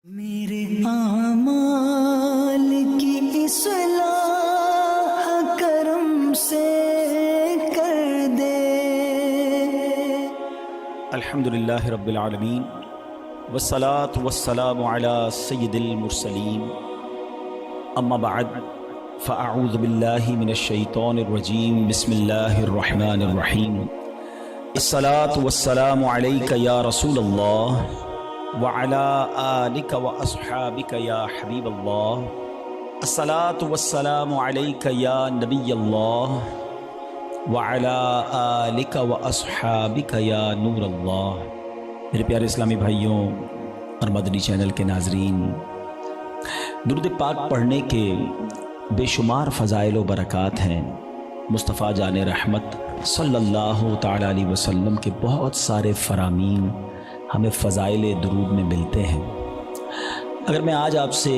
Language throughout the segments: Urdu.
میرے اعمال کی اصلاح کرم سے کر دے۔ الحمدللہ رب العالمین والصلاة والسلام علی سید المرسلین، اما بعد فاعوذ باللہ من الشیطان الرجیم، بسم اللہ الرحمن الرحیم۔ الصلاة والسلام علیک یا رسول اللہ وعلى آلك وأصحابك يا حبيب الله، الصلاة والسلام عليك يا نبي الله وعلى آلك وأصحابك يا نور الله۔ میرے پیارے اسلامی بھائیوں اور مدنی چینل کے ناظرین، درود پاک پڑھنے کے بے شمار فضائل و برکات ہیں۔ مصطفیٰ جان رحمت صلی اللہ تعالی علیہ وسلم کے بہت سارے فرامین ہمیں فضائل درود میں ملتے ہیں۔ اگر میں آج آپ سے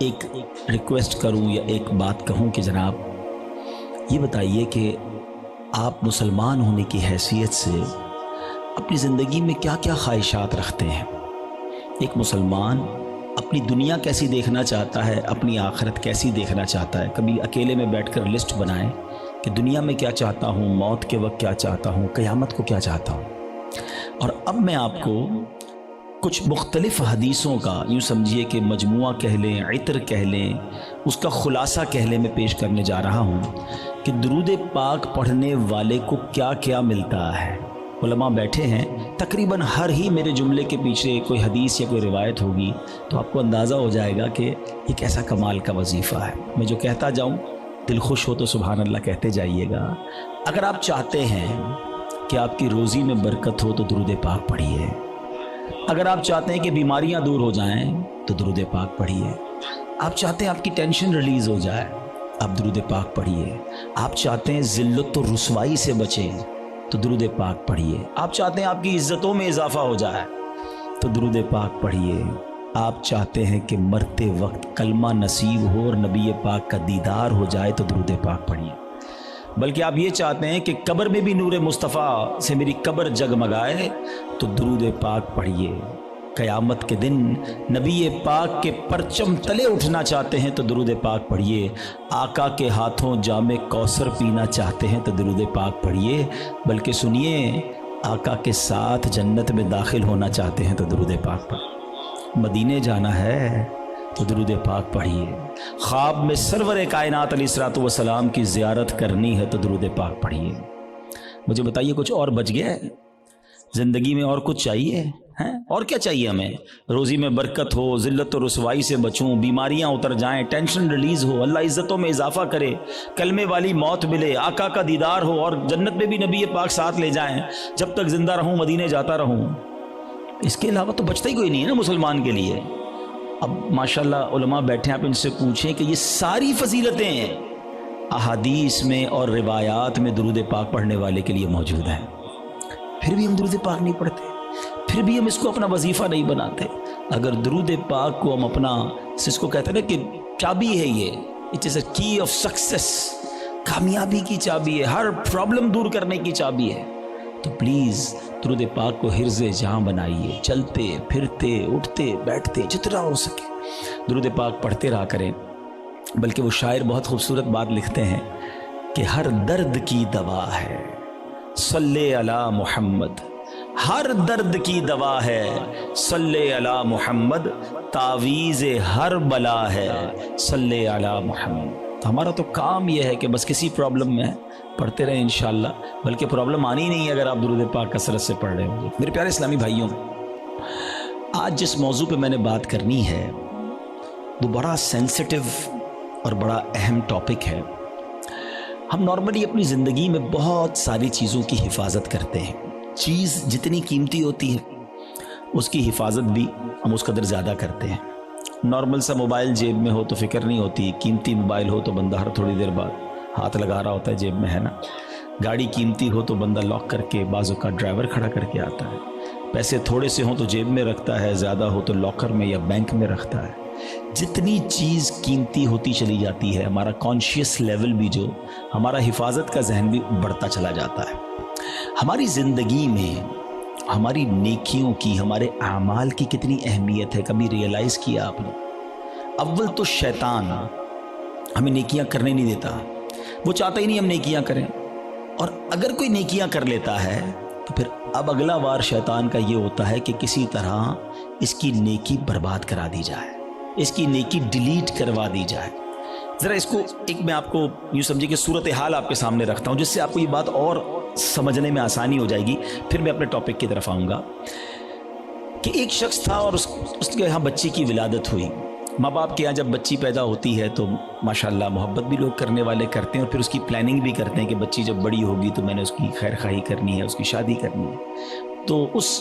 ایک ریکویسٹ کروں یا ایک بات کہوں کہ جناب یہ بتائیے کہ آپ مسلمان ہونے کی حیثیت سے اپنی زندگی میں کیا کیا خواہشات رکھتے ہیں؟ ایک مسلمان اپنی دنیا کیسی دیکھنا چاہتا ہے، اپنی آخرت کیسی دیکھنا چاہتا ہے؟ کبھی اکیلے میں بیٹھ کر لسٹ بنائیں کہ دنیا میں کیا چاہتا ہوں، موت کے وقت کیا چاہتا ہوں، قیامت کو کیا چاہتا ہوں۔ اور اب میں آپ کو کچھ مختلف حدیثوں کا، یوں سمجھیے کہ مجموعہ کہہ لیں، عطر کہہ لیں، اس کا خلاصہ کہہ لیں، میں پیش کرنے جا رہا ہوں کہ درود پاک پڑھنے والے کو کیا کیا ملتا ہے۔ علماء بیٹھے ہیں، تقریباً ہر ہی میرے جملے کے پیچھے کوئی حدیث یا کوئی روایت ہوگی، تو آپ کو اندازہ ہو جائے گا کہ یہ کیسا کمال کا وظیفہ ہے۔ میں جو کہتا جاؤں دل خوش ہو تو سبحان اللہ کہتے جائیے گا۔ اگر آپ چاہتے ہیں کہ آپ کی روزی میں برکت ہو تو درود پاک پڑھیے، اگر آپ چاہتے ہیں کہ بیماریاں دور ہو جائیں تو درود پاک پڑھیے، آپ چاہتے ہیں آپ کی ٹینشن ریلیز ہو جائے آپ درود پاک پڑھیے، آپ چاہتے ہیں ذلت و رسوائی سے بچیں تو درود پاک پڑھیے، آپ چاہتے ہیں آپ کی عزتوں میں اضافہ ہو جائے تو درود پاک پڑھیے، آپ چاہتے ہیں کہ مرتے وقت کلمہ نصیب ہو اور نبی پاک کا دیدار ہو جائے تو درود پاک پڑھیے، بلکہ آپ یہ چاہتے ہیں کہ قبر میں بھی نور مصطفیٰ سے میری قبر جگمگائے تو درود پاک پڑھیے، قیامت کے دن نبی پاک کے پرچم تلے اٹھنا چاہتے ہیں تو درود پاک پڑھیے، آقا کے ہاتھوں جام کوثر پینا چاہتے ہیں تو درود پاک پڑھیے، بلکہ سنیے آقا کے ساتھ جنت میں داخل ہونا چاہتے ہیں تو درود پاک پڑھیے، مدینے جانا ہے تو درود پاک پڑھیے، خواب میں سرور کائنات علیہ الصلوۃ والسلام کی زیارت کرنی ہے تو درود پاک پڑھیے۔ مجھے بتائیے کچھ اور بچ گیا ہے زندگی میں؟ اور کچھ چاہیے ہیں؟ اور کیا چاہیے ہمیں؟ روزی میں برکت ہو، ذلت و رسوائی سے بچوں، بیماریاں اتر جائیں، ٹینشن ریلیز ہو، اللہ عزتوں میں اضافہ کرے، کلمے والی موت ملے، آقا کا دیدار ہو اور جنت میں بھی نبی پاک ساتھ لے جائیں، جب تک زندہ رہوں مدینے جاتا رہوں۔ اس کے علاوہ تو بچتا ہی کوئی نہیں ہے نا مسلمان کے لیے۔ اب ماشاءاللہ علماء بیٹھے ہیں، آپ ان سے پوچھیں کہ یہ ساری فضیلتیں ہیں احادیث میں اور روایات میں درود پاک پڑھنے والے کے لیے موجود ہیں، پھر بھی ہم درود پاک نہیں پڑھتے، پھر بھی ہم اس کو اپنا وظیفہ نہیں بناتے۔ اگر درود پاک کو ہم اپنا، اس کو کہتے ہیں نا کہ چابی ہے، یہ اٹ از اے کی آف سکسیس، کامیابی کی چابی ہے، ہر پرابلم دور کرنے کی چابی ہے، تو پلیز درود پاک کو حرز جاں بنائیے، چلتے پھرتے اٹھتے بیٹھتے جتنا ہو سکے درود پاک پڑھتے رہا کریں۔ بلکہ وہ شاعر بہت خوبصورت بات لکھتے ہیں کہ ہر درد کی دوا ہے صلی علی محمد، ہر درد کی دوا ہے صلی علی محمد، تعویذ ہر بلا ہے صلی علی محمد۔ تو ہمارا تو کام یہ ہے کہ بس کسی پرابلم میں پڑھتے رہیں انشاءاللہ، بلکہ پرابلم آنی نہیں ہے اگر آپ درود پاک کثرت سے پڑھ رہے ہوں گے۔ میرے پیارے اسلامی بھائیوں، آج جس موضوع پہ میں نے بات کرنی ہے وہ بڑا سینسٹیو اور بڑا اہم ٹاپک ہے۔ ہم نارملی اپنی زندگی میں بہت ساری چیزوں کی حفاظت کرتے ہیں، چیز جتنی قیمتی ہوتی ہے اس کی حفاظت بھی ہم اس قدر زیادہ کرتے ہیں۔ نارمل سا موبائل جیب میں ہو تو فکر نہیں ہوتی، قیمتی موبائل ہو تو بندہ ہر تھوڑی دیر بعد ہاتھ لگا رہا ہوتا ہے جیب میں، ہے نا؟ گاڑی قیمتی ہو تو بندہ لاک کر کے، بعض اوقات ڈرائیور کھڑا کر کے آتا ہے، پیسے تھوڑے سے ہوں تو جیب میں رکھتا ہے، زیادہ ہو تو لاکر میں یا بینک میں رکھتا ہے۔ جتنی چیز قیمتی ہوتی چلی جاتی ہے، ہمارا کانشیس لیول بھی، جو ہمارا حفاظت کا ذہن بھی بڑھتا چلا جاتا ہے۔ ہماری زندگی میں ہماری نیکیوں کی، ہمارے اعمال کی کتنی اہمیت ہے، کبھی ریئلائز کیا آپ نے؟ اول تو شیطان ہمیں نیکیاں کرنے نہیں دیتا، وہ چاہتا ہی نہیں ہم نیکیاں کریں، اور اگر کوئی نیکیاں کر لیتا ہے تو پھر اب اگلا وار شیطان کا یہ ہوتا ہے کہ کسی طرح اس کی نیکی برباد کرا دی جائے، اس کی نیکی ڈیلیٹ کروا دی جائے۔ ذرا اس کو ایک میں آپ کو یوں سمجھے کہ صورتحال آپ کے سامنے رکھتا ہوں، جس سے آپ کو یہ بات اور سمجھنے میں آسانی ہو جائے گی، پھر میں اپنے ٹاپک کی طرف آؤں گا۔ کہ ایک شخص تھا اور اس کے یہاں بچی کی ولادت ہوئی۔ ماں باپ کے یہاں جب بچی پیدا ہوتی ہے تو ماشاءاللہ محبت بھی لوگ کرنے والے کرتے ہیں، اور پھر اس کی پلاننگ بھی کرتے ہیں کہ بچی جب بڑی ہوگی تو میں نے اس کی خیر خواہی کرنی ہے، اس کی شادی کرنی ہے۔ تو اس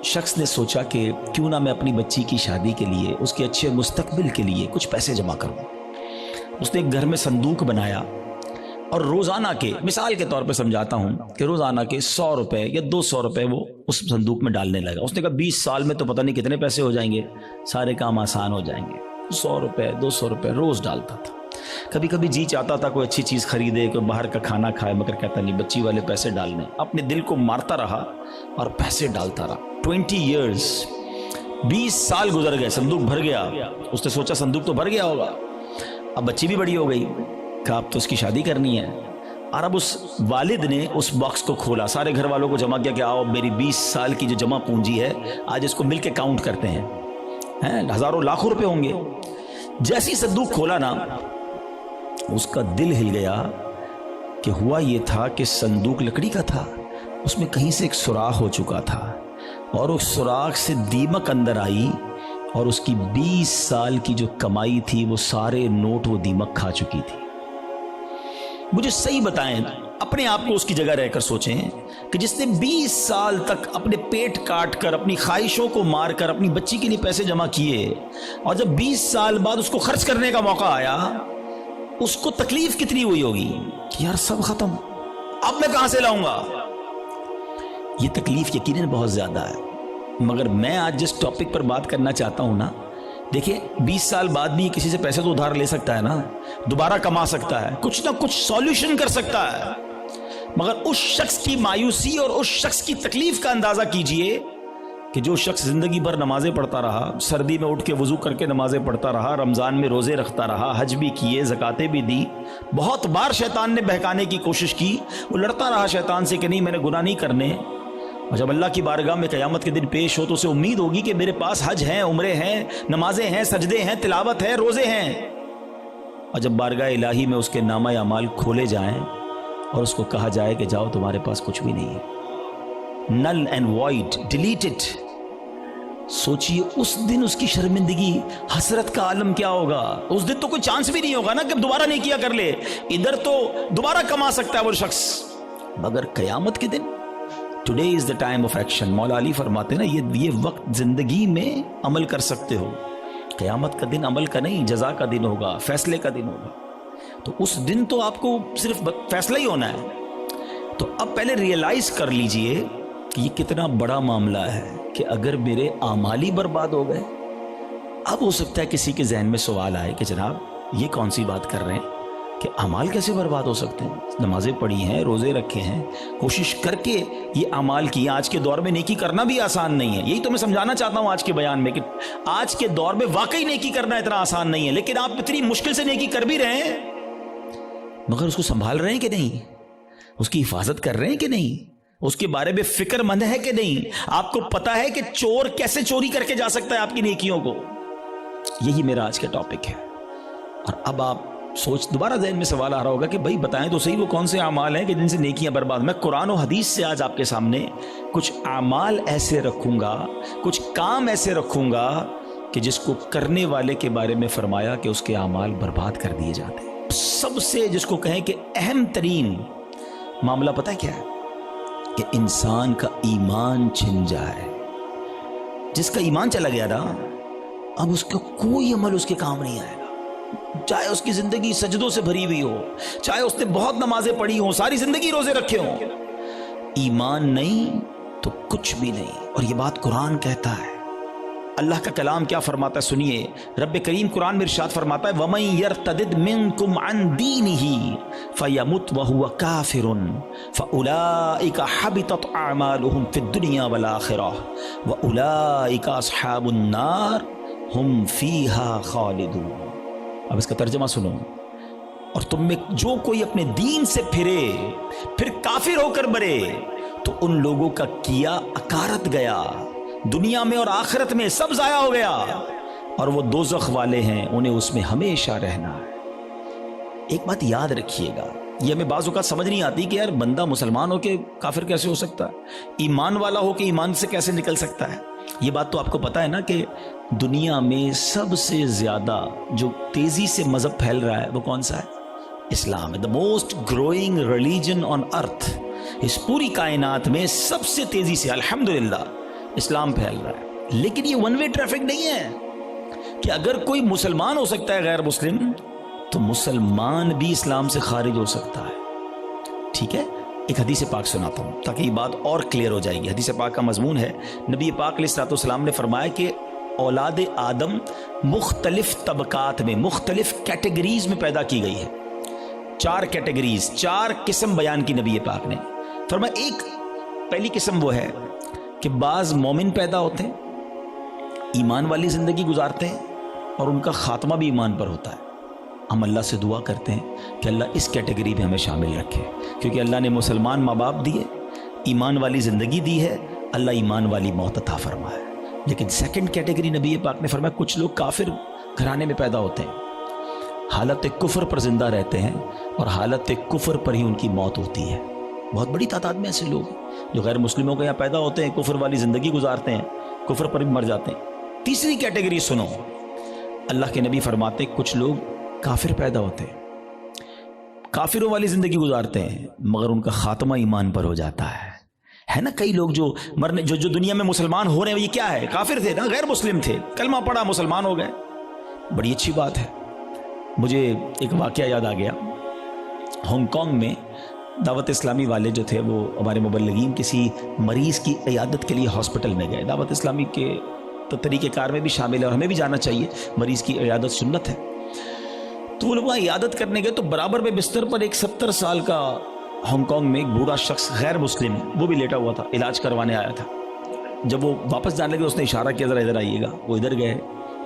شخص نے سوچا کہ کیوں نہ میں اپنی بچی کی شادی کے لیے، اس کے اچھے مستقبل کے لیے کچھ پیسے جمع کروں۔ اس نے ایک گھر میں صندوق بنایا اور روزانہ کے، مثال کے طور پہ سمجھاتا ہوں کہ روزانہ کے 100 روپے یا 200 روپے وہ اس صندوق میں ڈالنے لگا۔ اس نے کہا 20 سال میں تو پتہ نہیں کتنے پیسے ہو جائیں گے، سارے کام آسان ہو جائیں گے۔ 100 روپے 200 روپے روز ڈالتا تھا۔ کبھی کبھی جی چاہتا تھا کوئی اچھی چیز خریدے، کوئی باہر کا کھانا کھائے، مگر کہتا نہیں، بچی والے پیسے ڈالنے۔ اپنے دل کو مارتا رہا اور پیسے ڈالتا رہا۔ 20 ایئرز، 20 سال گزر گئے، صندوق بھر گیا۔ اس نے سوچا صندوق تو بھر گیا ہوگا، اب بچی بھی بڑی ہو گئی، کہا اب تو اس کی شادی کرنی ہے۔ اور اب اس والد نے اس باکس کو کھولا، سارے گھر والوں کو جمع کیا کہ آؤ میری 20 سال کی جو جمع پونجی ہے آج اس کو مل کے کاؤنٹ کرتے ہیں، ہزاروں لاکھوں روپے ہوں گے۔ جیسی صندوق کھولا نا، اس کا دل ہل گیا کہ ہوا یہ تھا کہ صندوق لکڑی کا تھا، اس میں کہیں سے ایک سوراخ ہو چکا تھا، اور اس سوراخ سے دیمک اندر آئی، اور اس کی 20 سال کی جو کمائی تھی وہ سارے نوٹ وہ دیمک کھا چکی تھی۔ مجھے صحیح بتائیں، اپنے آپ کو اس کی جگہ رہ کر سوچیں کہ جس نے 20 سال تک اپنے پیٹ کاٹ کر، اپنی خواہشوں کو مار کر اپنی بچی کے لیے پیسے جمع کیے، اور جب 20 سال بعد اس کو خرچ کرنے کا موقع آیا، اس کو تکلیف کتنی ہوئی ہوگی کہ یار سب ختم، اب میں کہاں سے لاؤں گا؟ یہ تکلیف یقیناً بہت زیادہ ہے۔ مگر میں آج جس ٹاپک پر بات کرنا چاہتا ہوں نا، دیکھیں 20 سال بعد بھی کسی سے پیسے تو ادھار لے سکتا ہے نا، دوبارہ کما سکتا ہے، کچھ نہ کچھ سولوشن کر سکتا ہے۔ مگر اس شخص کی مایوسی اور اس شخص کی تکلیف کا اندازہ کیجئے کہ جو شخص زندگی بھر نمازیں پڑھتا رہا، سردی میں اٹھ کے وضو کر کے نمازیں پڑھتا رہا، رمضان میں روزے رکھتا رہا، حج بھی کیے، زکاتیں بھی دی، بہت بار شیطان نے بہکانے کی کوشش کی، وہ لڑتا رہا شیطان سے کہ نہیں میں نے گناہ نہیں کرنے، اور جب اللہ کی بارگاہ میں قیامت کے دن پیش ہو تو اسے امید ہوگی کہ میرے پاس حج ہیں، عمرے ہیں، نمازیں ہیں، سجدے ہیں، تلاوت ہے، روزے ہیں، اور جب بارگاہ الہی میں اس کے نامہ اعمال کھولے جائیں اور اس کو کہا جائے کہ جاؤ تمہارے پاس کچھ بھی نہیں ہے، null and void, delete it, سوچئے اس دن اس کی شرمندگی، حسرت کا عالم کیا ہوگا۔ اس دن تو کوئی چانس بھی نہیں ہوگا نا کہ دوبارہ نہیں کیا کر لے، ادھر تو دوبارہ کما سکتا ہے وہ شخص، مگر قیامت کے دن today is the time of action. مولا علی فرماتے ہیں نا یہ وقت زندگی میں عمل کر سکتے ہو، قیامت کا دن عمل کا نہیں، جزا کا دن ہوگا، فیصلے کا دن ہوگا۔ تو اس دن تو آپ کو صرف فیصلہ ہی ہونا ہے۔ تو اب پہلے ریئلائز کر لیجئے کہ یہ کتنا بڑا معاملہ ہے کہ اگر میرے اعمال ہی برباد ہو گئے۔ اب ہو سکتا ہے کسی کے ذہن میں سوال آئے کہ جناب یہ کون سی بات کر رہے ہیں کہ اعمال کیسے برباد ہو سکتے ہیں؟ نمازیں پڑھی ہیں، روزے رکھے ہیں، کوشش کر کے یہ اعمال کی۔ آج کے دور میں نیکی کرنا بھی آسان نہیں ہے، یہی تو میں سمجھانا چاہتا ہوں آج کے بیان میں کہ آج کے دور میں واقعی نیکی کرنا اتنا آسان نہیں ہے، لیکن آپ اتنی مشکل سے نیکی کر بھی رہے ہیں، مگر اس کو سنبھال رہے ہیں کہ نہیں؟ اس کی حفاظت کر رہے ہیں کہ نہیں؟ اس کے بارے میں فکر مند ہے کہ نہیں؟ آپ کو پتا ہے کہ چور کیسے چوری کر کے جا سکتا ہے آپ کی نیکیوں کو؟ یہی میرا آج کا ٹاپک ہے۔ اور اب آپ دوبارہ ذہن میں سوال آ رہا ہوگا کہ بھائی بتائیں تو صحیح وہ کون سے اعمال ہیں کہ جن سے نیکیاں برباد۔ میں قرآن و حدیث سے آج آپ کے سامنے کچھ اعمال ایسے رکھوں گا، کچھ کام ایسے رکھوں گا کہ جس کو کرنے والے کے بارے میں فرمایا کہ اس کے اعمال برباد کر دیے جاتے ہیں۔ سب سے جس کو کہیں کہ اہم ترین معاملہ پتہ ہے کیا ہے؟ کہ انسان کا ایمان چھن جائے۔ جس کا ایمان چلا گیا نا، اب اس کا کوئی عمل اس کے کام نہیں آئے گا، چاہے اس کی زندگی سجدوں سے بھری ہوئی ہو، چاہے اس نے بہت نمازیں پڑھی ہوں، ساری زندگی روزے رکھے ہوں، ایمان نہیں تو کچھ بھی نہیں۔ اور یہ بات قرآن کہتا ہے، اللہ کا کلام کیا فرماتا ہے سنیے. رب کریم قرآن میں ارشاد فرماتا ہے وَمَن يَرْتَدِدْ مِنْكُمْ عَنْ دِينِهِ فَيَمُتْ وَهُوَ كَافِرٌ فَأُولَئِكَ حَبِطَتْ أَعْمَالُهُمْ فِي الدُّنْيَا وَالْآخِرَةِ وَأُولَئِكَ أَصْحَابُ النَّارِ هُمْ فِيهَا خَالِدُونَ. اب اس کا ترجمہ سنو. اور تم میں جو کوئی اپنے دین سے پھرے پھر کافر ہو کر مرے تو ان لوگوں کا کیا اکارت گیا, دنیا میں اور آخرت میں سب ضائع ہو گیا, اور وہ دوزخ والے ہیں, انہیں اس میں ہمیشہ رہنا ہے. ایک بات یاد رکھیے گا, یہ ہمیں بعض اوقات سمجھ نہیں آتی کہ یار بندہ مسلمان ہو کے کافر کیسے ہو سکتا ہے, ایمان والا ہو کے ایمان سے کیسے نکل سکتا ہے. یہ بات تو آپ کو پتا ہے نا کہ دنیا میں سب سے زیادہ جو تیزی سے مذہب پھیل رہا ہے وہ کون سا ہے؟ اسلام ہے. The most growing religion on earth. اس پوری کائنات میں سب سے تیزی سے الحمدللہ اسلام پھیل رہا ہے. لیکن یہ ون وے ٹریفک نہیں ہے کہ اگر کوئی مسلمان ہو سکتا ہے غیر مسلم تو مسلمان بھی اسلام سے خارج ہو سکتا ہے. ٹھیک ہے, ایک حدیث پاک سناتا ہوں تاکہ یہ بات اور کلیئر ہو جائے گی. حدیث پاک کا مضمون ہے نبی پاک علیہ الصلوۃ والسلام نے فرمایا کہ اولاد آدم مختلف طبقات میں مختلف کیٹیگریز میں پیدا کی گئی ہے. 4 کیٹیگریز, 4 قسم بیان کی نبی پاک نے. فرمایا ایک پہلی قسم وہ ہے کہ بعض مومن پیدا ہوتے ہیں, ایمان والی زندگی گزارتے ہیں اور ان کا خاتمہ بھی ایمان پر ہوتا ہے. ہم اللہ سے دعا کرتے ہیں کہ اللہ اس کیٹیگری میں ہمیں شامل رکھے, کیونکہ اللہ نے مسلمان ماں باپ دیے, ایمان والی زندگی دی ہے, اللہ ایمان والی موت عطا فرمائے. لیکن سیکنڈ کیٹیگری نبی پاک نے فرمایا کچھ لوگ کافر گھرانے میں پیدا ہوتے ہیں, حالت کفر پر زندہ رہتے ہیں اور حالت کفر پر ہی ان کی موت ہوتی ہے. بہت بڑی تعداد میں ایسے لوگ جو غیر مسلموں کے یہاں پیدا ہوتے ہیں, کفر والی زندگی گزارتے ہیں, کفر پر بھی مر جاتے ہیں. تیسری کیٹیگری سنو, اللہ کے نبی فرماتے کچھ لوگ کافر پیدا ہوتے ہیں, کافروں والی زندگی گزارتے ہیں مگر ان کا خاتمہ ایمان پر ہو جاتا ہے نا. کئی لوگ جو مرنے جو دنیا میں مسلمان ہو رہے ہیں یہ کیا ہے, کافر تھے نا, غیر مسلم تھے, کلمہ پڑھا مسلمان ہو گئے. بڑی اچھی بات ہے. مجھے ایک واقعہ یاد آ گیا. ہانگ کانگ میں دعوت اسلامی والے جو تھے وہ ہمارے مبلغین کسی مریض کی عیادت کے لیے ہاسپٹل میں گئے. دعوت اسلامی کے تو طریقہ کار میں بھی شامل ہے اور ہمیں بھی جانا چاہیے, مریض کی عیادت سنت ہے. تو وہ لوگ وہاں عیادت کرنے گئے تو برابر میں بستر پر ایک 70 سال کا ہانگ کانگ میں ایک بوڑھا شخص غیر مسلم وہ بھی لیٹا ہوا تھا, علاج کروانے آیا تھا. جب وہ واپس جانے لگے اس نے اشارہ کیا ذرا ادھر آئیے گا. وہ ادھر گئے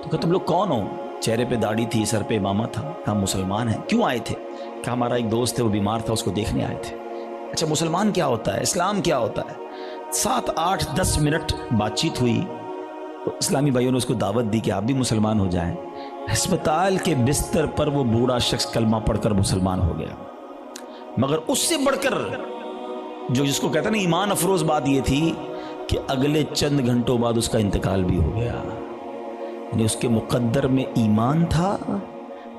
تو کہا تم لوگ کون ہو؟ چہرے پہ داڑھی تھی, سر پہ امامہ تھا. کہا مسلمان ہیں. کیوں آئے تھے؟ کہ ہمارا ایک دوست ہے وہ بیمار تھا, اس کو دیکھنے آئے تھے. اچھا مسلمان کیا ہوتا ہے, اسلام کیا ہوتا ہے؟ 7 8 10 منٹ بات چیت ہوئی تو اسلامی بھائیوں نے اس کو دعوت دی کہ آپ بھی مسلمان ہو جائیں. ہسپتال کے بستر پر وہ بوڑھا شخص کلمہ پڑھ کر مسلمان ہو گیا. مگر اس سے بڑھ کر جو جس کو کہتے ہیں نا ایمان افروز بات یہ تھی کہ اگلے چند گھنٹوں بعد اس کا انتقال بھی ہو گیا. یعنی اس کے مقدر میں ایمان تھا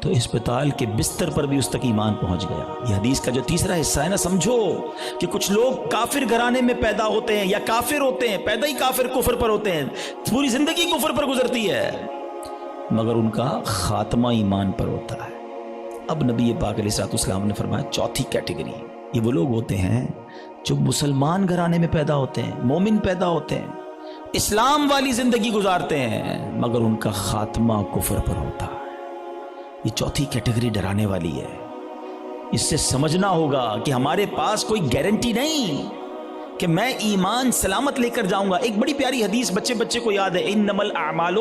تو اسپتال کے بستر پر بھی اس تک ایمان پہنچ گیا. یہ حدیث کا جو تیسرا حصہ ہے نا, سمجھو کہ کچھ لوگ کافر گھرانے میں پیدا ہوتے ہیں یا کافر ہوتے ہیں, پیدا ہی کافر کفر پر ہوتے ہیں, پوری زندگی کفر پر گزرتی ہے مگر ان کا خاتمہ ایمان پر ہوتا ہے. اب نبی پاک علیہ الصلوۃ والسلام نے فرمایا چوتھی کیٹیگری یہ وہ لوگ ہوتے ہیں جو مسلمان گھرانے میں پیدا ہوتے ہیں, مومن پیدا ہوتے ہیں, اسلام والی زندگی گزارتے ہیں مگر ان کا خاتمہ کفر پر ہوتا ہے. یہ چوتھی کیٹیگری ڈرانے والی ہے. اس سے سمجھنا ہوگا کہ ہمارے پاس کوئی گارنٹی نہیں کہ میں ایمان سلامت لے کر جاؤں گا. ایک بڑی پیاری حدیث بچے کو یاد ہے, انما الاعمال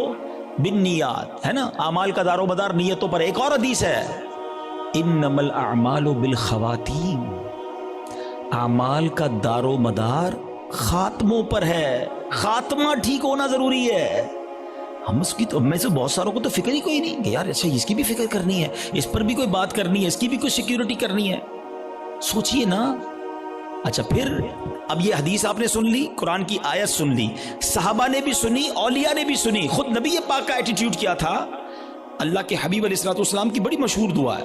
بالنیات, ہے نا, اعمال کا دار و مدار نیتوں پر. ایک اور حدیث ہے انما الاعمال بالخواتیم, اعمال کا دار و مدار خاتموں پر ہے. خاتمہ ٹھیک ہونا ضروری ہے. ہم اس کی تو میں سے بہت ساروں کو تو فکر ہی کوئی نہیں کہ یار اچھا اس کی بھی فکر کرنی ہے, اس پر بھی کوئی بات کرنی ہے, اس کی بھی کوئی سیکیورٹی کرنی ہے. سوچئے نا. اچھا پھر اب یہ حدیث آپ نے سن لی, قرآن کی آیت سن لی, صحابہ نے بھی سنی, اولیاء نے بھی سنی, خود نبی پاک کا ایٹیٹیوڈ کیا تھا. اللہ کے حبیب علیہ الصلوۃ والسلام کی بڑی مشہور دعا ہے,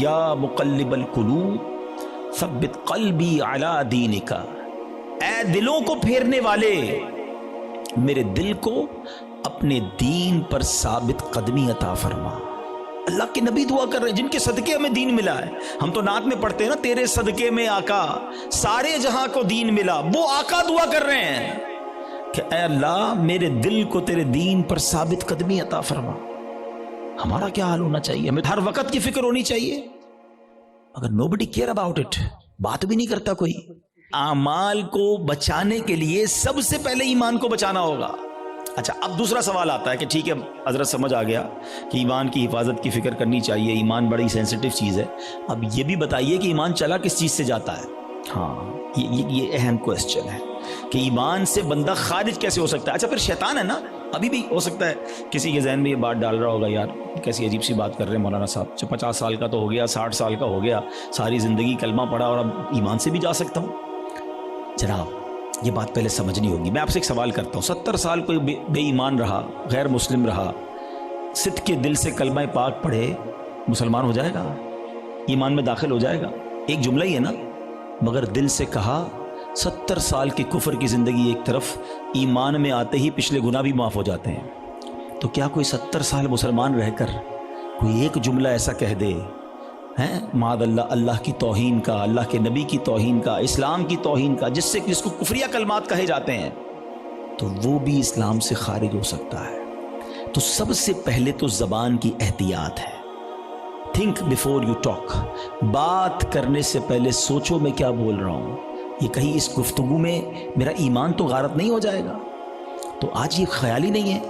یا مقلب القلوب ثبت قلبی علی دینک, اے دلوں کو پھیرنے والے میرے دل کو اپنے دین پر ثابت قدمی عطا فرما. اللہ کے نبی دعا کر رہے ہیں جن کے صدقے ہمیں دین ملا ہے. ہم تو نعت میں پڑھتے ہیں نا, تیرے صدقے میں آقا سارے جہاں کو دین ملا. وہ آقا دعا کر رہے ہیں کہ اے اللہ میرے دل کو تیرے دین پر ثابت قدمی عطا فرما. ہمارا کیا حال ہونا چاہیے؟ ہمیں ہر وقت کی فکر ہونی چاہیے. اگر nobody care about it، بات بھی نہیں کرتا کوئی. اعمال کو بچانے کے لیے سب سے پہلے ایمان کو بچانا ہوگا. اچھا، اب دوسرا سوال آتا ہے کہ ٹھیک ہے حضرت سمجھ آ گیا کہ ایمان کی حفاظت کی فکر کرنی چاہیے، ایمان بڑی سینسٹیو چیز ہے. اب یہ بھی بتائیے کہ ایمان چلا کس چیز سے جاتا ہے؟ ہاں، یہ اہم کوسچن ہے کہ ایمان سے بندہ خارج کیسے ہو سکتا ہے. اچھا، پھر شیطان ہے نا. ابھی بھی ہو سکتا ہے کسی کے ذہن میں یہ بات ڈال رہا ہوگا، یار کیسی عجیب سی بات کر رہے ہیں مولانا صاحب، 50 سال کا تو ہو گیا، 60 سال کا ہو گیا، ساری زندگی کلمہ پڑھا اور اب ایمان سے بھی جا سکتا ہوں. جناب یہ بات پہلے سمجھنی ہوگی. میں آپ سے ایک سوال کرتا ہوں، 70 سال کوئی بے ایمان رہا، غیر مسلم رہا، صدق کے دل سے کلمہ پاک پڑھے، مسلمان ہو جائے گا؟ ایمان میں داخل ہو جائے گا؟ ایک جملہ ہی ہے نا. مگر دل سے کہا 70 سال کی کفر کی زندگی ایک طرف، ایمان میں آتے ہی پچھلے گناہ بھی معاف ہو جاتے ہیں. تو کیا کوئی 70 سال مسلمان رہ کر کوئی ایک جملہ ایسا کہہ دے ہیں معاذ اللہ، اللہ کی توہین کا، اللہ کے نبی کی توہین کا، اسلام کی توہین کا، جس کو کفریہ کلمات کہے جاتے ہیں، تو وہ بھی اسلام سے خارج ہو سکتا ہے. تو سب سے پہلے تو زبان کی احتیاط ہے. Think before you talk. بات کرنے سے پہلے سوچو میں کیا بول رہا ہوں، یہ کہیں اس گفتگو میں میرا ایمان تو غارت نہیں ہو جائے گا. تو آج یہ خیال ہی نہیں ہے.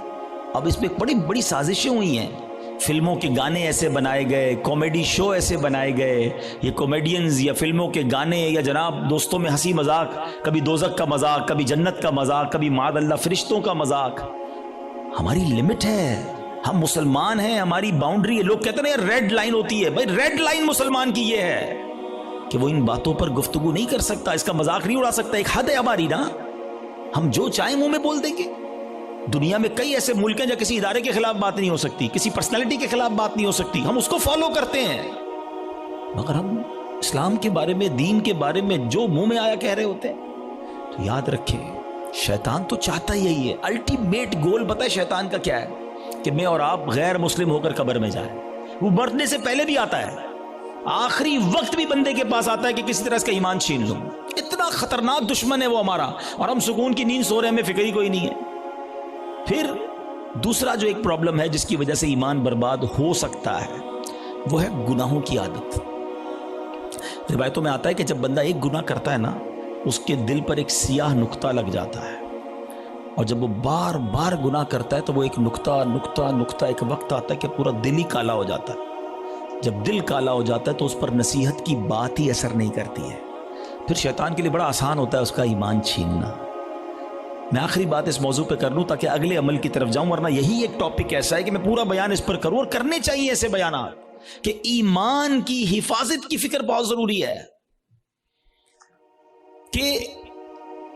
اب اس پہ بڑی بڑی سازشیں ہوئی ہیں. فلموں کے گانے ایسے بنائے گئے، کامیڈی شو ایسے بنائے گئے، یہ کامیڈینز یا فلموں کے گانے یا جناب دوستوں میں ہنسی مذاق، کبھی دوزخ کا مذاق، کبھی جنت کا مذاق، کبھی معاذ اللہ فرشتوں کا مذاق. ہماری لمٹ ہے، ہم مسلمان ہیں، ہماری باؤنڈری ہے. لوگ کہتے ہیں یار ریڈ لائن ہوتی ہے. بھائی ریڈ لائن مسلمان کی یہ ہے کہ وہ ان باتوں پر گفتگو نہیں کر سکتا، اس کا مذاق نہیں اڑا سکتا. ایک حد ہے ہماری نا. ہم جو چاہیں منہ میں بول دیں گے. دنیا میں کئی ایسے ملک ہیں جہاں کسی ادارے کے خلاف بات نہیں ہو سکتی، کسی پرسنالٹی کے خلاف بات نہیں ہو سکتی، ہم اس کو فالو کرتے ہیں. مگر ہم اسلام کے بارے میں، دین کے بارے میں جو منہ میں آیا کہہ رہے ہوتے ہیں. تو یاد رکھیں، شیطان تو چاہتا ہی یہی ہے. الٹیمیٹ گول بتائے شیطان کا کیا ہے؟ کہ میں اور آپ غیر مسلم ہو کر قبر میں جائیں. وہ مرنے سے پہلے بھی آتا ہے، آخری وقت بھی بندے کے پاس آتا ہے کہ کسی طرح اس کا ایمان چھین لوں. اتنا خطرناک دشمن ہے وہ ہمارا، اور ہم سکون کی نیند سو رہے ہیں، ہمیں فکر ہی کوئی نہیں ہے. پھر دوسرا جو ایک پرابلم ہے جس کی وجہ سے ایمان برباد ہو سکتا ہے، وہ ہے گناہوں کی عادت. روایتوں میں آتا ہے کہ جب بندہ ایک گناہ کرتا ہے نا، اس کے دل پر ایک سیاہ نقطہ لگ جاتا ہے، اور جب وہ بار بار گناہ کرتا ہے تو وہ ایک نقطہ ایک وقت آتا ہے کہ پورا دل ہی کالا ہو جاتا ہے. جب دل کالا ہو جاتا ہے تو اس پر نصیحت کی بات ہی اثر نہیں کرتی ہے. پھر شیطان کے لیے بڑا آسان ہوتا ہے اس کا ایمان چھیننا. میں آخری بات اس موضوع پہ کر لوں تاکہ اگلے عمل کی طرف جاؤں، ورنہ یہی ایک ٹاپک ایسا ہے کہ میں پورا بیان اس پر کروں، اور کرنے چاہیے ایسے بیانات کہ ایمان کی حفاظت کی فکر بہت ضروری ہے. کہ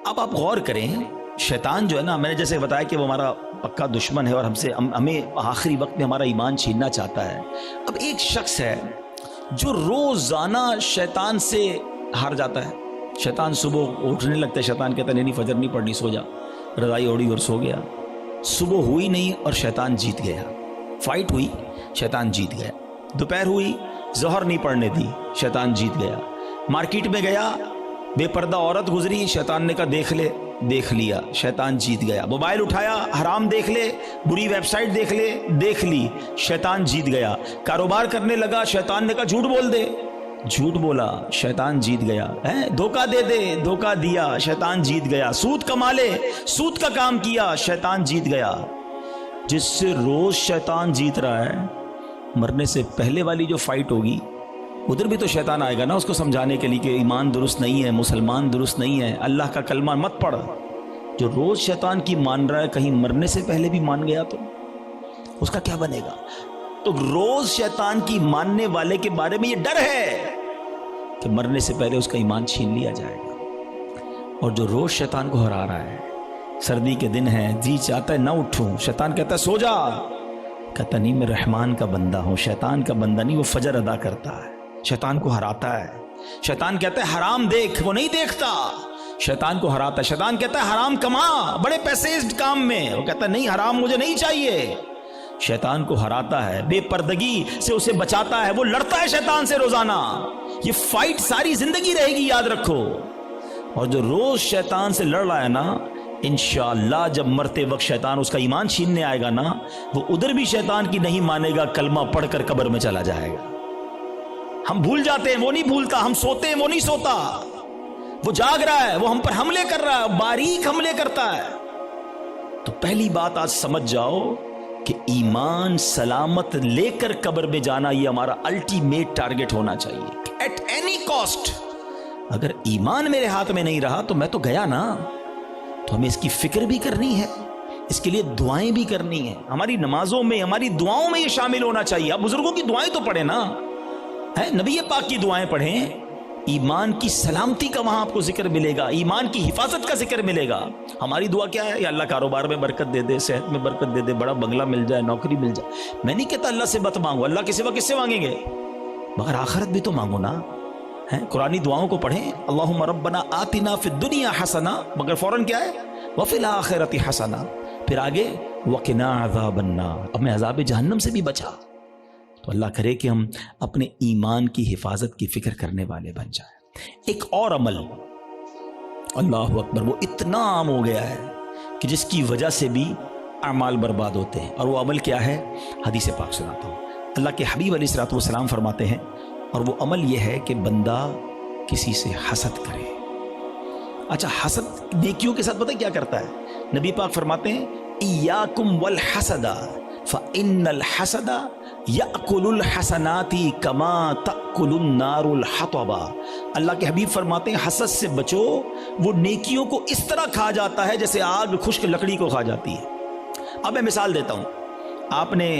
اب آپ غور کریں، شیطان جو ہے نا، میں نے جیسے بتایا کہ وہ ہمارا پکا دشمن ہے اور ہمیں آخری وقت میں ہمارا ایمان چھیننا چاہتا ہے. اب ایک شخص ہے جو روزانہ شیطان سے ہار جاتا ہے. شیطان صبح اٹھنے لگتا ہے، شیطان کہتا ہے نہیں فجر نہیں پڑھنی، سو جا. رضائی اوڑی اور سو گیا. صبح ہوئی نہیں اور شیطان جیت گیا. فائٹ ہوئی، شیطان جیت گیا. دوپہر ہوئی، ظہر نہیں پڑھنے دی، شیطان جیت گیا. مارکیٹ میں گیا، بے پردہ عورت گزری، شیطان نے کہا دیکھ لے، دیکھ لیا، شیطان جیت گیا. موبائل اٹھایا، حرام دیکھ لے، بری ویب سائٹ دیکھ لے، دیکھ لی، شیطان جیت گیا. کاروبار کرنے لگا، شیطان نے کہا جھوٹ بول دے، جھوٹ بولا، شیطان جیت گیا. دھوکہ دے دے، دھوکہ دیا، شیطان جیت گیا. سود کما لے، سود کا کام کیا، شیطان جیت گیا. جس سے روز شیطان جیت رہا ہے، مرنے سے پہلے والی جو فائٹ ہوگی ادھر بھی تو شیطان آئے گا نا اس کو سمجھانے کے لیے کہ ایمان درست نہیں ہے، مسلمان درست نہیں ہے، اللہ کا کلمہ مت پڑھ. جو روز شیطان کی مان رہا ہے، کہیں مرنے سے پہلے بھی مان گیا تو اس کا کیا بنے گا؟ تو روز شیطان کی ماننے والے کے بارے میں یہ ڈر ہے کہ مرنے سے پہلے اس کا ایمان چھین لیا جائے گا. اور جو روز شیطان کو ہرا رہا ہے، سردی کے دن ہے، جی چاہتا ہے نہ اٹھوں، شیطان کہتا ہے سو جا، کہتا نہیں میں رحمان کا بندہ ہوں، شیطان کا بندہ نہیں. وہ فجر ادا کرتا ہے، شیطان کو ہراتا ہے. شیطان کہتا ہے حرام دیکھ، وہ نہیں دیکھتا، شیطان کو ہراتا ہے. شیطان کہتا ہے حرام کما، بڑے پیسے اس کام میں، وہ کہتا ہے نہیں حرام مجھے نہیں چاہیے. شیطان کو ہراتا ہے، بے پردگی سے اسے بچاتا ہے. وہ لڑتا ہے شیطان سے روزانہ. یہ فائٹ ساری زندگی رہے گی، یاد رکھو. اور جو روز شیطان سے لڑ رہا ہے نا، انشاءاللہ جب مرتے وقت شیطان اس کا ایمان چھیننے آئے گا نا، وہ ادھر بھی شیطان کی نہیں مانے گا، کلمہ پڑھ کر قبر میں چلا جائے گا۔ ہم بھول جاتے ہیں، وہ نہیں بھولتا، ہم سوتے ہیں، وہ نہیں سوتا، وہ جاگ رہا ہے، وہ ہم پر حملے کر رہا ہے، باریک حملے کرتا ہے۔ تو پہلی بات آج سمجھ جاؤ کہ ایمان سلامت لے کر قبر میں جانا یہ ہمارا الٹیمیٹ ٹارگٹ ہونا چاہیے، ایٹ اینی کاسٹ۔ اگر ایمان میرے ہاتھ میں نہیں رہا تو میں تو گیا نا۔ تو ہمیں اس کی فکر بھی کرنی ہے، اس کے لیے دعائیں بھی کرنی ہیں، ہماری نمازوں میں، ہماری دعاؤں میں یہ شامل ہونا چاہیے۔ آپ بزرگوں کی دعائیں تو پڑھیں نا، ہے نبی پاک کی دعائیں پڑھیں، ایمان کی سلامتی کا وہاں آپ کو ذکر ملے گا، ایمان کی حفاظت کا ذکر ملے گا۔ ہماری دعا کیا ہے؟ یا اللہ کاروبار میں برکت دے دے، صحت میں برکت دے دے، بڑا بنگلہ مل جائے، نوکری مل جائے۔ میں نہیں کہتا اللہ سے مت مانگو، اللہ کے سوا کس سے مانگیں گے؟ مگر آخرت بھی تو مانگو نا۔ قرآنی دعاؤں کو پڑھیں، اللہم ربنا آتنا فی الدنیا حسنہ، مگر فوراً کیا ہے؟ وفی الآخرۃ حسنہ، پھر آگے وقنا عذاب النار، اب میں عذاب جہنم سے بھی بچا۔ تو اللہ کرے کہ ہم اپنے ایمان کی حفاظت کی فکر کرنے والے بن جائیں۔ ایک اور عمل، اللہ اکبر، وہ اتنا عام ہو گیا ہے کہ جس کی وجہ سے بھی اعمال برباد ہوتے ہیں، اور وہ عمل کیا ہے؟ حدیث پاک سناتا ہوں۔ اللہ کے حبیب علیہ الصلوۃ والسلام فرماتے ہیں، اور وہ عمل یہ ہے کہ بندہ کسی سے حسد کرے۔ اچھا، حسد نیکیوں کے ساتھ پتہ کیا کرتا ہے؟ نبی پاک فرماتے ہیں ایاکم والحسد فإن الحسد یأکل الحسنات کما تأکل النار الحطب۔ اللہ کے حبیب فرماتے ہیں حسد سے بچو، وہ نیکیوں کو اس طرح کھا جاتا ہے جیسے آگ خشک لکڑی کو کھا جاتی ہے۔ اب میں مثال دیتا ہوں، آپ نے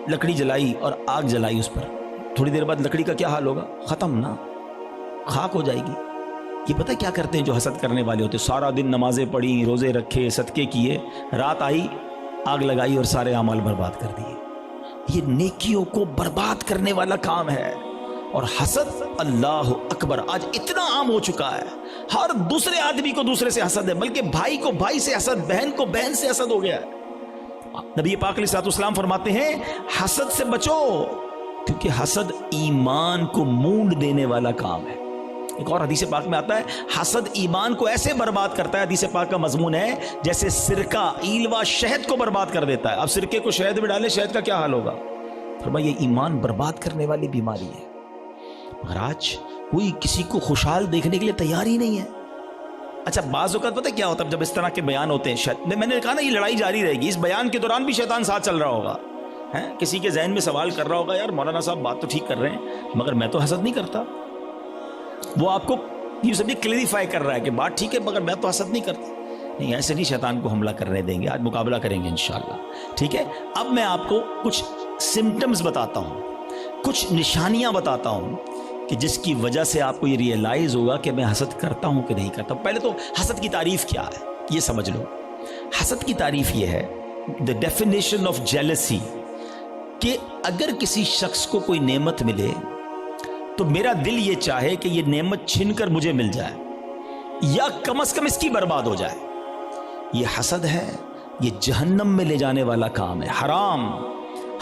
لکڑی جلائی اور آگ جلائی اس پر، تھوڑی دیر بعد لکڑی کا کیا حال ہوگا؟ ختم نا، خاک ہو جائے گی۔ یہ پتہ کیا کرتے ہیں جو حسد کرنے والے ہوتے؟ سارا دن نمازیں پڑھی، روزے رکھے، صدقے کیے، رات آئی آگ لگائی اور سارے اعمال برباد کر دیے۔ یہ نیکیوں کو برباد کرنے والا کام ہے۔ اور حسد، اللہ اکبر، آج اتنا عام ہو چکا ہے، ہر دوسرے آدمی کو دوسرے سے حسد ہے، بلکہ بھائی کو بھائی سے حسد، بہن کو بہن سے حسد ہو گیا ہے۔ نبی پاک علیہ الصلوۃ والسلام فرماتے ہیں حسد سے بچو، کیونکہ حسد ایمان کو مونڈ دینے والا کام ہے۔ ایک اور حدیث پاک میں آتا ہے حسد ایمان کو ایسے برباد کرتا ہے، حدیث پاک کا مضمون ہے جیسے سرکہ ایلوا شہد کو برباد کر دیتا ہے۔ اب سرکے کو شہد میں ڈالے، شہد کا کیا حال ہوگا؟ فرمایا یہ ایمان برباد کرنے والی بیماری ہے۔ مگر آج کوئی کسی کو خوشحال دیکھنے کے لیے تیار ہی نہیں ہے۔ اچھا، بعض اوقات پتہ کیا ہوتا ہے جب اس طرح کے بیان ہوتے ہیں، میں نے کہا نا یہ لڑائی جاری رہے گی، اس بیان کے دوران بھی شیطان ساتھ چل رہا ہوگا، کسی کے ذہن میں سوال کر رہا ہوگا یار مولانا صاحب بات تو ٹھیک کر رہے ہیں مگر میں تو حسد نہیں کرتا۔ وہ آپ کو یہ سب کلیریفائی کر رہا ہے کہ بات ٹھیک ہے مگر میں تو حسد نہیں کرتا۔ نہیں، ایسے نہیں شیطان کو حملہ کرنے دیں گے، آج مقابلہ کریں گے انشاءاللہ، ٹھیک ہے؟ اب میں آپ کو کچھ سمٹمز بتاتا ہوں، کچھ نشانیاں بتاتا ہوں کہ جس کی وجہ سے آپ کو یہ ریئلائز ہوگا کہ میں حسد کرتا ہوں کہ نہیں کرتا۔ پہلے تو حسد کی تعریف کیا ہے یہ سمجھ لو۔ حسد کی تعریف یہ ہے، the definition of jealousy، کہ اگر کسی شخص کو کوئی نعمت ملے تو میرا دل یہ چاہے کہ یہ نعمت چھن کر مجھے مل جائے یا کم از کم اس کی برباد ہو جائے۔ یہ حسد ہے، یہ جہنم میں لے جانے والا کام ہے، حرام۔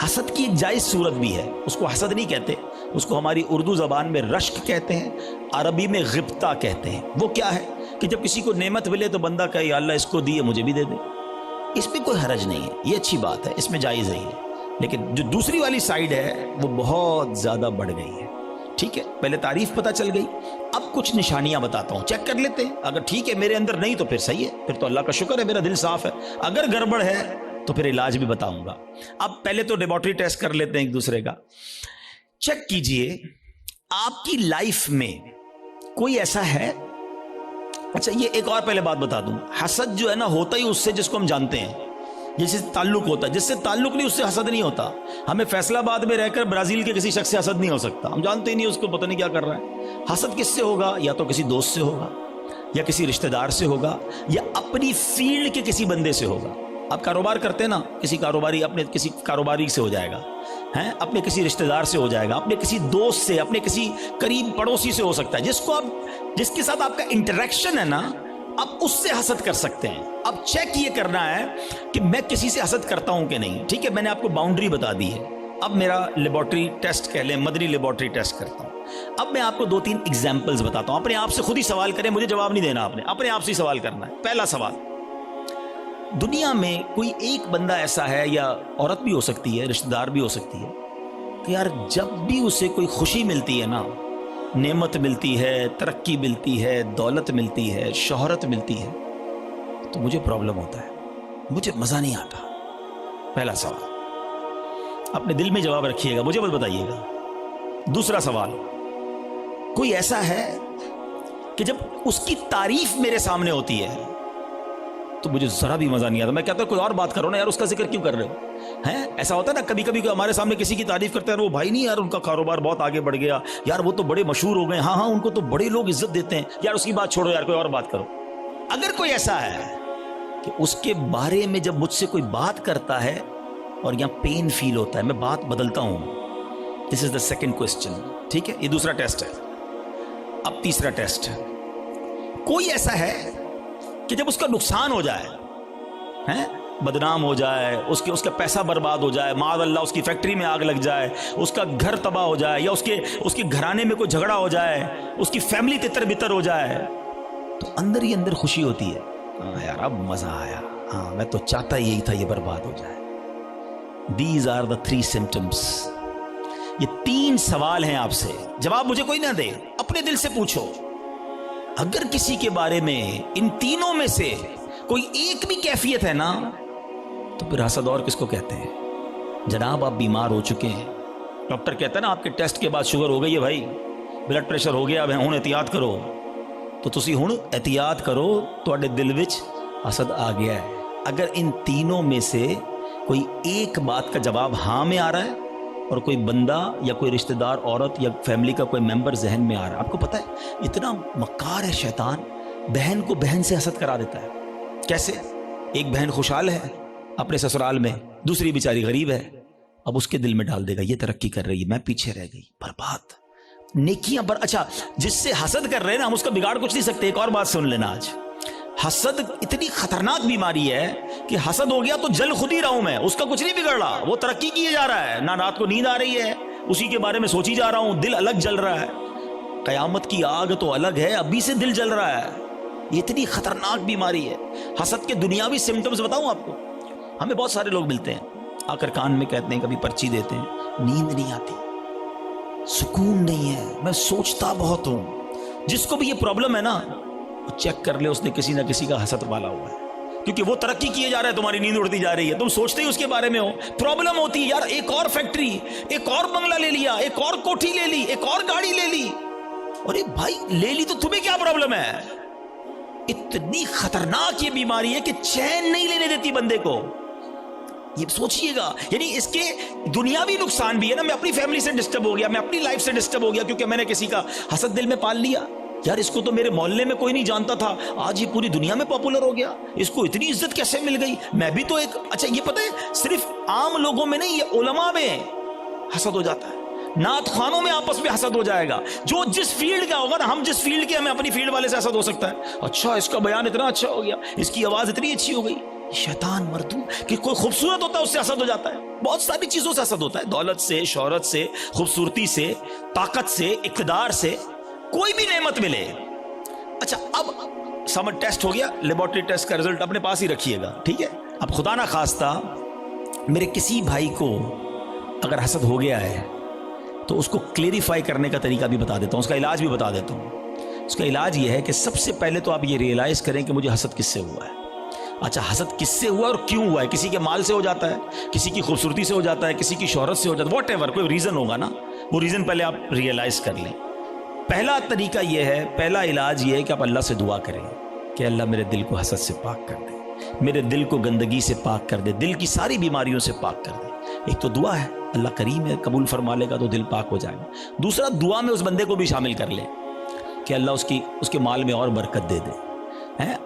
حسد کی ایک جائز صورت بھی ہے، اس کو حسد نہیں کہتے، اس کو ہماری اردو زبان میں رشک کہتے ہیں، عربی میں غبطہ کہتے ہیں۔ وہ کیا ہے کہ جب کسی کو نعمت ملے تو بندہ کہے یا اللہ اس کو دیے مجھے بھی دے دے، اس میں کوئی حرج نہیں ہے، یہ اچھی بات ہے، اس میں جائز ہے۔ لیکن جو دوسری والی سائیڈ ہے وہ بہت زیادہ بڑھ گئی ہے، ٹھیک ہے؟ پہلے تعریف پتہ چل گئی، اب کچھ نشانیاں بتاتا ہوں، چیک کر لیتے ہیں۔ اگر ٹھیک ہے میرے اندر نہیں تو پھر صحیح ہے، پھر تو اللہ کا شکر ہے میرا دل صاف ہے۔ اگر گڑبڑ ہے تو پھر علاج بھی بتاؤں گا۔ اب پہلے تو لیبارٹری ٹیسٹ کر لیتے ہیں ایک دوسرے کا۔ چیک کیجئے آپ کی لائف میں کوئی ایسا ہے، اچھا یہ ایک اور پہلے بات بتا دوں، حسد جو ہے نا ہوتا ہی اس سے جس کو ہم جانتے ہیں، جس سے تعلق ہوتا ہے، جس سے تعلق نہیں اس سے حسد نہیں ہوتا۔ ہمیں فیصل آباد میں رہ کر برازیل کے کسی شخص سے حسد نہیں ہو سکتا، ہم جانتے ہی نہیں اس کو، پتہ نہیں کیا کر رہا ہے۔ حسد کس سے ہوگا؟ یا تو کسی دوست سے ہوگا، یا کسی رشتہ دار سے ہوگا، یا اپنی فیلڈ کے کسی بندے سے ہوگا۔ آپ کاروبار کرتے ہیں نا، کسی کاروباری اپنے کسی کاروباری سے ہو جائے گا، اپنے کسی رشتہ دار سے ہو جائے گا، اپنے کسی دوست سے، اپنے کسی قریب پڑوسی سے ہو سکتا ہے، جس کے ساتھ آپ کا انٹریکشن ہے نا، آپ اس سے حسد کر سکتے ہیں۔ اب چیک یہ کرنا ہے کہ میں کسی سے حسد کرتا ہوں کہ نہیں، ٹھیک ہے؟ میں نے آپ کو باؤنڈری بتا دی ہے۔ اب میرا لیبارٹری ٹیسٹ کہہ لیں، مدنی لیبارٹری ٹیسٹ کرتا ہوں۔ اب میں آپ کو 2-3 ایگزامپلز بتاتا ہوں، اپنے آپ سے خود ہی سوال کریں، مجھے جواب نہیں دینا، آپ نے اپنے آپ سے ہی سوال کرنا ہے۔ پہلا سوال، دنیا میں کوئی ایک بندہ ایسا ہے، یا عورت بھی ہو سکتی ہے، رشتہ دار بھی ہو سکتی ہے، کہ یار جب بھی اسے کوئی خوشی ملتی ہے نا، نعمت ملتی ہے، ترقی ملتی ہے، دولت ملتی ہے، شہرت ملتی ہے، تو مجھے پرابلم ہوتا ہے، مجھے مزہ نہیں آتا. پہلا سوال اپنے دل میں جواب رکھیے گا، مجھے بس بتائیے گا. دوسرا سوال، کوئی ایسا ہے کہ جب اس کی تعریف میرے سامنے ہوتی ہے تو مجھے ذرا بھی مزہ نہیں آتا. میں کہتا ہوں کوئی اور بات کرو نا یار، اس کا ذکر کیوں کر رہے ہو؟ ہیں ایسا ہوتا ہے نا کبھی کبھی ہمارے سامنے کسی کی تعریف کرتے ہیں، وہ بھائی نہیں یار ان کا کاروبار بہت آگے بڑھ گیا، یار وہ تو بڑے مشہور ہو گئے، ہاں ہاں ان کو تو بڑے لوگ عزت دیتے ہیں، یار اس کی بات چھوڑو یار کوئی اور بات کرو. اگر کوئی ایسا ہے کہ اس کے بارے میں جب مجھ سے کوئی بات کرتا ہے اور یہاں پین فیل ہوتا ہے، میں بات بدلتا ہوں. دس از دا سیکنڈ کوسچن. ٹھیک ہے، یہ دوسرا ٹیسٹ ہے. اب تیسرا ٹیسٹ، کوئی ایسا ہے کہ جب اس کا نقصان ہو جائے، بدنام ہو جائے، اس کا پیسہ برباد ہو جائے، معاذ اللہ اس کی فیکٹری میں آگ لگ جائے، اس کا گھر تباہ ہو جائے، یا اس کے گھرانے میں کوئی جھگڑا ہو جائے، اس کی فیملی تتر بتر ہو جائے، تو اندر ہی اندر خوشی ہوتی ہے، ہاں یار اب مزہ آیا، ہاں میں تو چاہتا یہی تھا یہ برباد ہو جائے. These are the 3 symptoms. یہ 3 سوال ہیں آپ سے، جواب مجھے کوئی نہ دے، اپنے دل سے پوچھو. اگر کسی کے بارے میں ان تینوں میں سے کوئی ایک بھی کیفیت ہے نا، تو پھر حسد اور کس کو کہتے ہیں؟ جناب آپ بیمار ہو چکے ہیں، ڈاکٹر کہتا ہے نا آپ کے ٹیسٹ کے بعد شوگر ہو گئی ہے بھائی، بلڈ پریشر ہو گیا، اب ہن احتیاط کرو، تو تسی ہن احتیاط کرو، تواڈے دل وچ حسد آ گیا ہے. اگر ان تینوں میں سے کوئی ایک بات کا جواب ہاں میں آ رہا ہے، اور کوئی بندہ یا کوئی رشتہ دار عورت یا فیملی کا کوئی ممبر ذہن میں آ رہا ہے، آپ کو پتہ ہے اتنا مکار ہے شیطان، بہن کو بہن سے حسد کرا دیتا ہے. کیسے؟ ایک بہن خوشحال ہے اپنے سسرال میں، دوسری بیچاری غریب ہے، اب اس کے دل میں ڈال دے گا یہ ترقی کر رہی ہے، میں پیچھے رہ گئی، برباد. نیکیاں اچھا جس سے حسد کر رہے ہیں نا، ہم اس کا بگاڑ کچھ نہیں سکتے. ایک اور بات سن لینا، آج حسد اتنی خطرناک بیماری ہے کہ حسد ہو گیا تو جل خود ہی رہا ہوں میں، اس کا کچھ نہیں بگڑ رہا، وہ ترقی کیے جا رہا ہے، نہ رات کو نیند آ رہی ہے، اسی کے بارے میں سوچی جا رہا ہوں، دل الگ جل رہا ہے. قیامت کی آگ تو الگ ہے، ابھی سے دل جل رہا ہے. یہ اتنی خطرناک بیماری ہے. حسد کے دنیاوی سمٹمز بتاؤں آپ کو. ہمیں بہت سارے لوگ ملتے ہیں، آ کر کان میں کہتے ہیں، کبھی پرچی دیتے ہیں، نیند نہیں آتی، سکون نہیں ہے، میں سوچتا بہت ہوں. جس کو بھی یہ پرابلم ہے نا، چیک کر لے اس نے کسی نہ کسی کا حسد والا ہوا ہے، کیونکہ وہ ترقی کیے جا رہا ہے، تمہاری نیند اڑتی جا رہی ہے، تم سوچتے ہی اس کے بارے میں ہو. پرابلم ہوتی ہے یار، ایک اور فیکٹری، ایک اور بنگلہ لے لیا، ایک اور کوٹھی لے لی، ایک اور گاڑی لے لی. ارے بھائی لے لی تو تمہیں کیا پرابلم ہے؟ اتنی خطرناک یہ بیماری ہے کہ چین نہیں لینے دیتی بندے کو. یہ سوچئے گا، یعنی اس کے دنیاوی نقصان بھی ہے نا، میں اپنی فیملی سے ڈسٹرب ہو گیا، میں اپنی لائف سے ڈسٹرب ہو گیا کیونکہ میں نے کسی کا حسد دل میں پال لیا. یار اس کو تو میرے محلے میں کوئی نہیں جانتا تھا، آج یہ پوری دنیا میں پاپولر ہو گیا، اس کو اتنی عزت کیسے مل گئی، میں بھی تو ایک. اچھا یہ پتہ ہے صرف عام لوگوں میں نہیں، یہ علماء میں حسد ہو جاتا ہے، نعت خوانوں میں آپس میں حسد ہو جائے گا. جو جس فیلڈ کا ہوگا نا، ہم جس فیلڈ کے، ہمیں اپنی فیلڈ والے سے حسد ہو سکتا ہے. اچھا اس کا بیان اتنا اچھا ہو گیا، اس کی آواز اتنی اچھی ہو گئی. شیطان مردو کہ کوئی خوبصورت ہوتا ہے اس سے حسد ہو جاتا ہے، بہت ساری چیزوں سے حسد ہوتا ہے، دولت سے، شہرت سے، خوبصورتی سے، طاقت سے، اقتدار سے، کوئی بھی نعمت ملے. اچھا اب سمر ٹیسٹ ہو گیا، لیبورٹری ٹیسٹ کا رزلٹ اپنے پاس ہی رکھیے گا، ٹھیک ہے. اب خدا نہ خواستہ میرے کسی بھائی کو اگر حسد ہو گیا ہے تو اس کو کلیریفائی کرنے کا طریقہ بھی بتا دیتا ہوں، اس کا علاج بھی بتا دیتا ہوں. اس کا علاج یہ ہے کہ سب سے پہلے تو آپ یہ ریئلائز کریں کہ مجھے حسد کس سے ہوا ہے. اچھا حسد کس سے ہوا اور کیوں ہوا ہے؟ کسی کے مال سے ہو جاتا ہے، کسی کی خوبصورتی سے ہو جاتا ہے، کسی کی شہرت سے ہو جاتا ہے، واٹ ایور کوئی ریزن ہوگا نا، وہ ریزن پہلے آپ ریئلائز کر لیں. پہلا طریقہ یہ ہے، پہلا علاج یہ ہے کہ آپ اللہ سے دعا کریں کہ اللہ میرے دل کو حسد سے پاک کر دے، میرے دل کو گندگی سے پاک کر دے، دل کی ساری بیماریوں سے پاک کر دے. ایک تو دعا ہے، اللہ کریم ہے، قبول فرما لے گا تو دل پاک ہو جائے گا. دوسرا دعا میں اس بندے کو بھی شامل کر لے کہ اللہ اس کے مال میں اور برکت دے دے.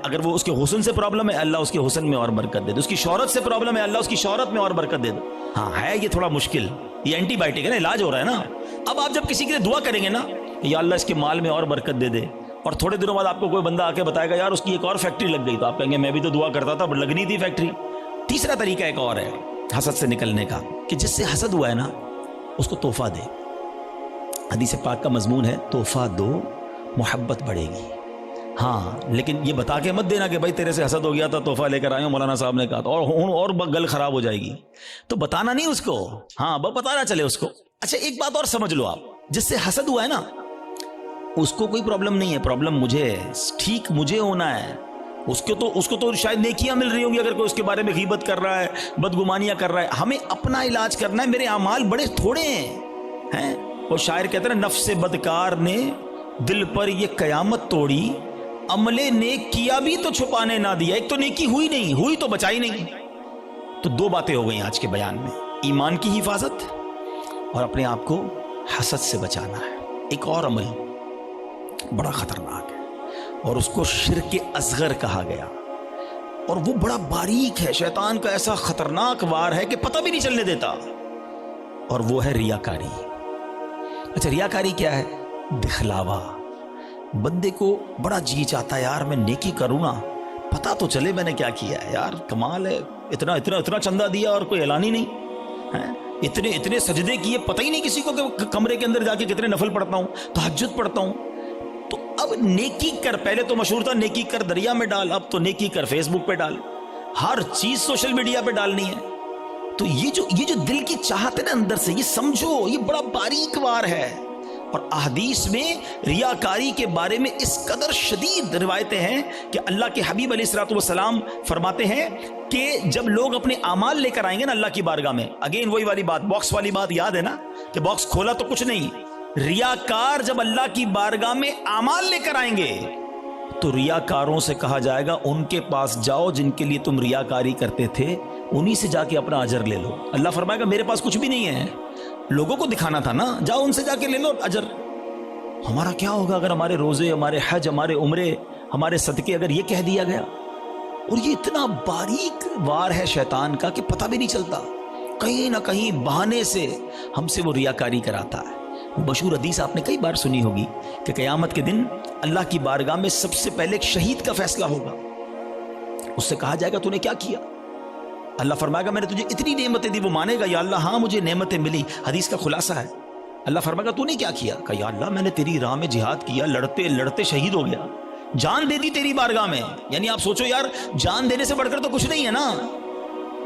اگر وہ اس کے حسن سے پرابلم ہے، اللہ اس کے حسن میں اور برکت دے دے. اس کی شہرت سے پرابلم ہے، اللہ اس کی شہرت میں اور برکت دے دے. ہاں ہے یہ تھوڑا مشکل، یہ اینٹی بائیوٹک ہے نا، علاج ہو رہا ہے نا. اب آپ جب کسی کے لیے دعا کریں گے نا، یا اللہ اس کے مال میں اور برکت دے دے، اور تھوڑے دنوں بعد آپ کو کوئی بندہ آ کے بتائے گا یار اس کی ایک اور فیکٹری لگ گئی، تو آپ کہیں گے میں بھی تو دعا کرتا تھا لگنی تھی فیکٹری. تیسرا طریقہ ایک اور ہے حسد سے نکلنے کا، کہ جس سے حسد ہوا ہے نا اس کو تحفہ دے. حدیث پاک کا مضمون ہے تحفہ دو محبت بڑھے گی. ہاں لیکن یہ بتا کے مت دینا کہ بھائی تیرے سے حسد ہو گیا تھا تحفہ لے کر آئے ہوں مولانا صاحب نے کہا تو اور گل خراب ہو جائے گی. تو بتانا نہیں اس کو, ہاں بتانا چلے اس کو. اچھا ایک بات اور سمجھ لو آپ, جس سے حسد ہوا ہے نا اس کو کوئی پرابلم نہیں ہے, پرابلم مجھے ہے, ٹھیک مجھے ہونا ہے. اس کو تو شاید نیکیاں مل رہی ہوں گی اگر کوئی اس کے بارے میں غیبت کر رہا ہے, بدگمانیاں کر رہا ہے. ہمیں اپنا علاج کرنا ہے, میرے اعمال بڑے تھوڑے ہیں. وہ شاعر کہتے ہیں نفس بدکار نے دل پر یہ قیامت توڑی, عمل نیک کیا بھی تو چھپانے نہ دیا. ایک تو نیکی ہوئی نہیں, ہوئی تو بچائی نہیں. تو دو باتیں ہو گئی آج کے بیان میں, ایمان کی حفاظت اور اپنے آپ کو حسد سے بچانا ہے. ایک اور عمل بڑا خطرناک ہے اور اس کو شرک اصغر کہا گیا, اور وہ بڑا باریک ہے, شیطان کا ایسا خطرناک وار ہے کہ پتہ بھی نہیں چلنے دیتا, اور وہ ہے ریاکاری. اچھا ریاکاری کیا ہے؟ دکھلاوا. بندے کو بڑا جی چاہتا ہے یار میں نیکی کروں نا, پتہ تو چلے میں نے کیا کیا ہے, یار کمال ہے, اتنا چندہ دیا اور کوئی اعلان ہی نہیں, اتنے سجدے کیے, پتہ ہی نہیں کسی کو کہ کمرے کے اندر جا کے کتنے نفل پڑھتا ہوں, تہجد پڑھتا ہوں. تو اب نیکی کر, پہلے تو مشہور تھا نیکی کر دریا میں ڈال, اب تو نیکی کر فیس بک پہ ڈال, ہر چیز سوشل میڈیا پہ ڈالنی ہے. تو یہ جو دل کی چاہت ہے نا اندر سے, یہ سمجھو یہ بڑا باریک وار ہے. اور احادیث میں ریاکاری کے بارے میں اس قدر شدید روایتیں ہیں کہ اللہ کے حبیب علیہ الصلوۃ والسلام فرماتے ہیں کہ جب لوگ اپنے اعمال لے کر آئیں گے نا اللہ کی بارگاہ میں, اگین وہی والی بات, باکس والی بات یاد ہے نا کہ باکس کھولا تو کچھ نہیں. ریاکار جب اللہ کی بارگاہ میں اعمال لے کر آئیں گے تو ریاکاروں سے کہا جائے گا ان کے پاس جاؤ جن کے لیے تم ریاکاری کرتے تھے, انہی سے جا کے اپنا اجر لے لو. اللہ فرمائے گا میرے پاس کچھ بھی نہیں ہے, لوگوں کو دکھانا تھا نا, جاؤ ان سے جا کے لے لو اجر. ہمارا کیا ہوگا اگر ہمارے روزے, ہمارے حج, ہمارے عمرے, ہمارے صدقے اگر یہ کہہ دیا گیا؟ اور یہ اتنا باریک وار ہے شیطان کا کہ پتہ بھی نہیں چلتا, کہیں نہ کہیں بہانے سے ہم سے وہ ریاکاری کراتا ہے. مشہور حدیث آپ نے کئی بار سنی ہوگی کہ قیامت کے دن اللہ کی بارگاہ میں سب سے پہلے ایک شہید کا فیصلہ ہوگا. اس سے کہا جائے گا تو نے کیا کیا؟ اللہ فرمائے گا میں نے تجھے اتنی نعمتیں دی. وہ مانے گا یا اللہ ہاں مجھے نعمتیں ملی. حدیث کا خلاصہ ہے اللہ فرمائے گا تو نے کیا کیا؟ کہ یا اللہ میں نے تیری راہ میں جہاد کیا, لڑتے لڑتے شہید ہو گیا, جان دے دی تیری بارگاہ میں. یعنی آپ سوچو یار جان دینے سے بڑھ کر تو کچھ نہیں ہے نا.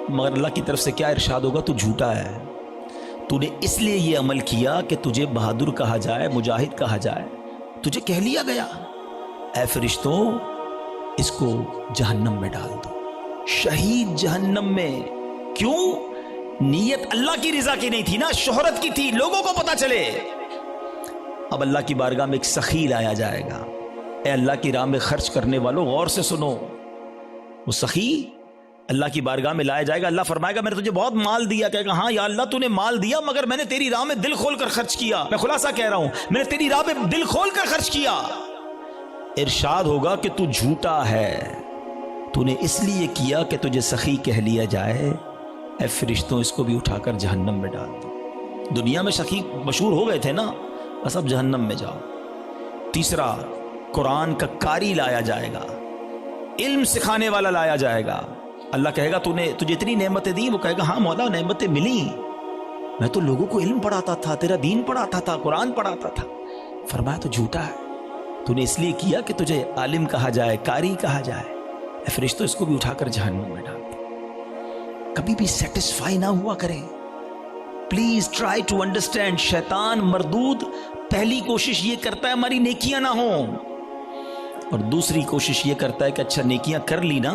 مگر اللہ کی طرف سے کیا ارشاد ہوگا؟ تو جھوٹا ہے, تو نے اس لیے یہ عمل کیا کہ تجھے بہادر کہا جائے, مجاہد کہا جائے, تجھے کہہ لیا گیا. اے فرشتوں اس کو جہنم میں ڈال دو, شہید جہنم میں. کیوں؟ نیت اللہ کی رضا کی نہیں تھی نا, شہرت کی تھی, لوگوں کو پتا چلے. اب اللہ کی بارگاہ میں ایک سخی لایا جائے گا. اے اللہ کی راہ میں خرچ کرنے والوں غور سے سنو, وہ سخی اللہ کی بارگاہ میں لایا جائے گا. اللہ فرمائے گا میں نے تجھے بہت مال دیا. کہے گا ہاں یا اللہ تو نے مال دیا مگر میں نے تیری راہ میں دل کھول کر خرچ کیا. میں خلاصہ کہہ رہا ہوں, میں نے تیری راہ میں دل کھول کر خرچ کیا. ارشاد ہوگا کہ تو جھوٹا ہے, تو نے اس لیے کیا کہ تجھے سخی کہہ لیا جائے. اے فرشتوں اس کو بھی اٹھا کر جہنم میں ڈال دو. دنیا میں سخی مشہور ہو گئے تھے نا, بس اب جہنم میں جاؤ. تیسرا, قرآن کا قاری لایا جائے گا, علم سکھانے والا لایا جائے گا. اللہ کہے گا تجھے اتنی نعمتیں دی. وہ کہے گا ہاں مولا نعمتیں ملی, میں تو لوگوں کو علم پڑھاتا تھا, تیرا دین پڑھاتا تھا, قرآن پڑھاتا تھا. فرمایا تو جھوٹا ہے, تو نے اس لیے کیا کہ تجھے عالم کہا جائے, قاری کہا جائے. اے فرشتوں اس کو بھی اٹھا کر جہنم میں ڈال دو. کبھی بھی سیٹسفائی نہ ہوا کریں. پلیز ٹرائی ٹو انڈرسٹینڈ, شیطان مردود پہلی کوشش یہ کرتا ہے ہماری نیکیاں نہ ہوں, اور دوسری کوشش یہ کرتا ہے کہ اچھا نیکیاں کر لی نا,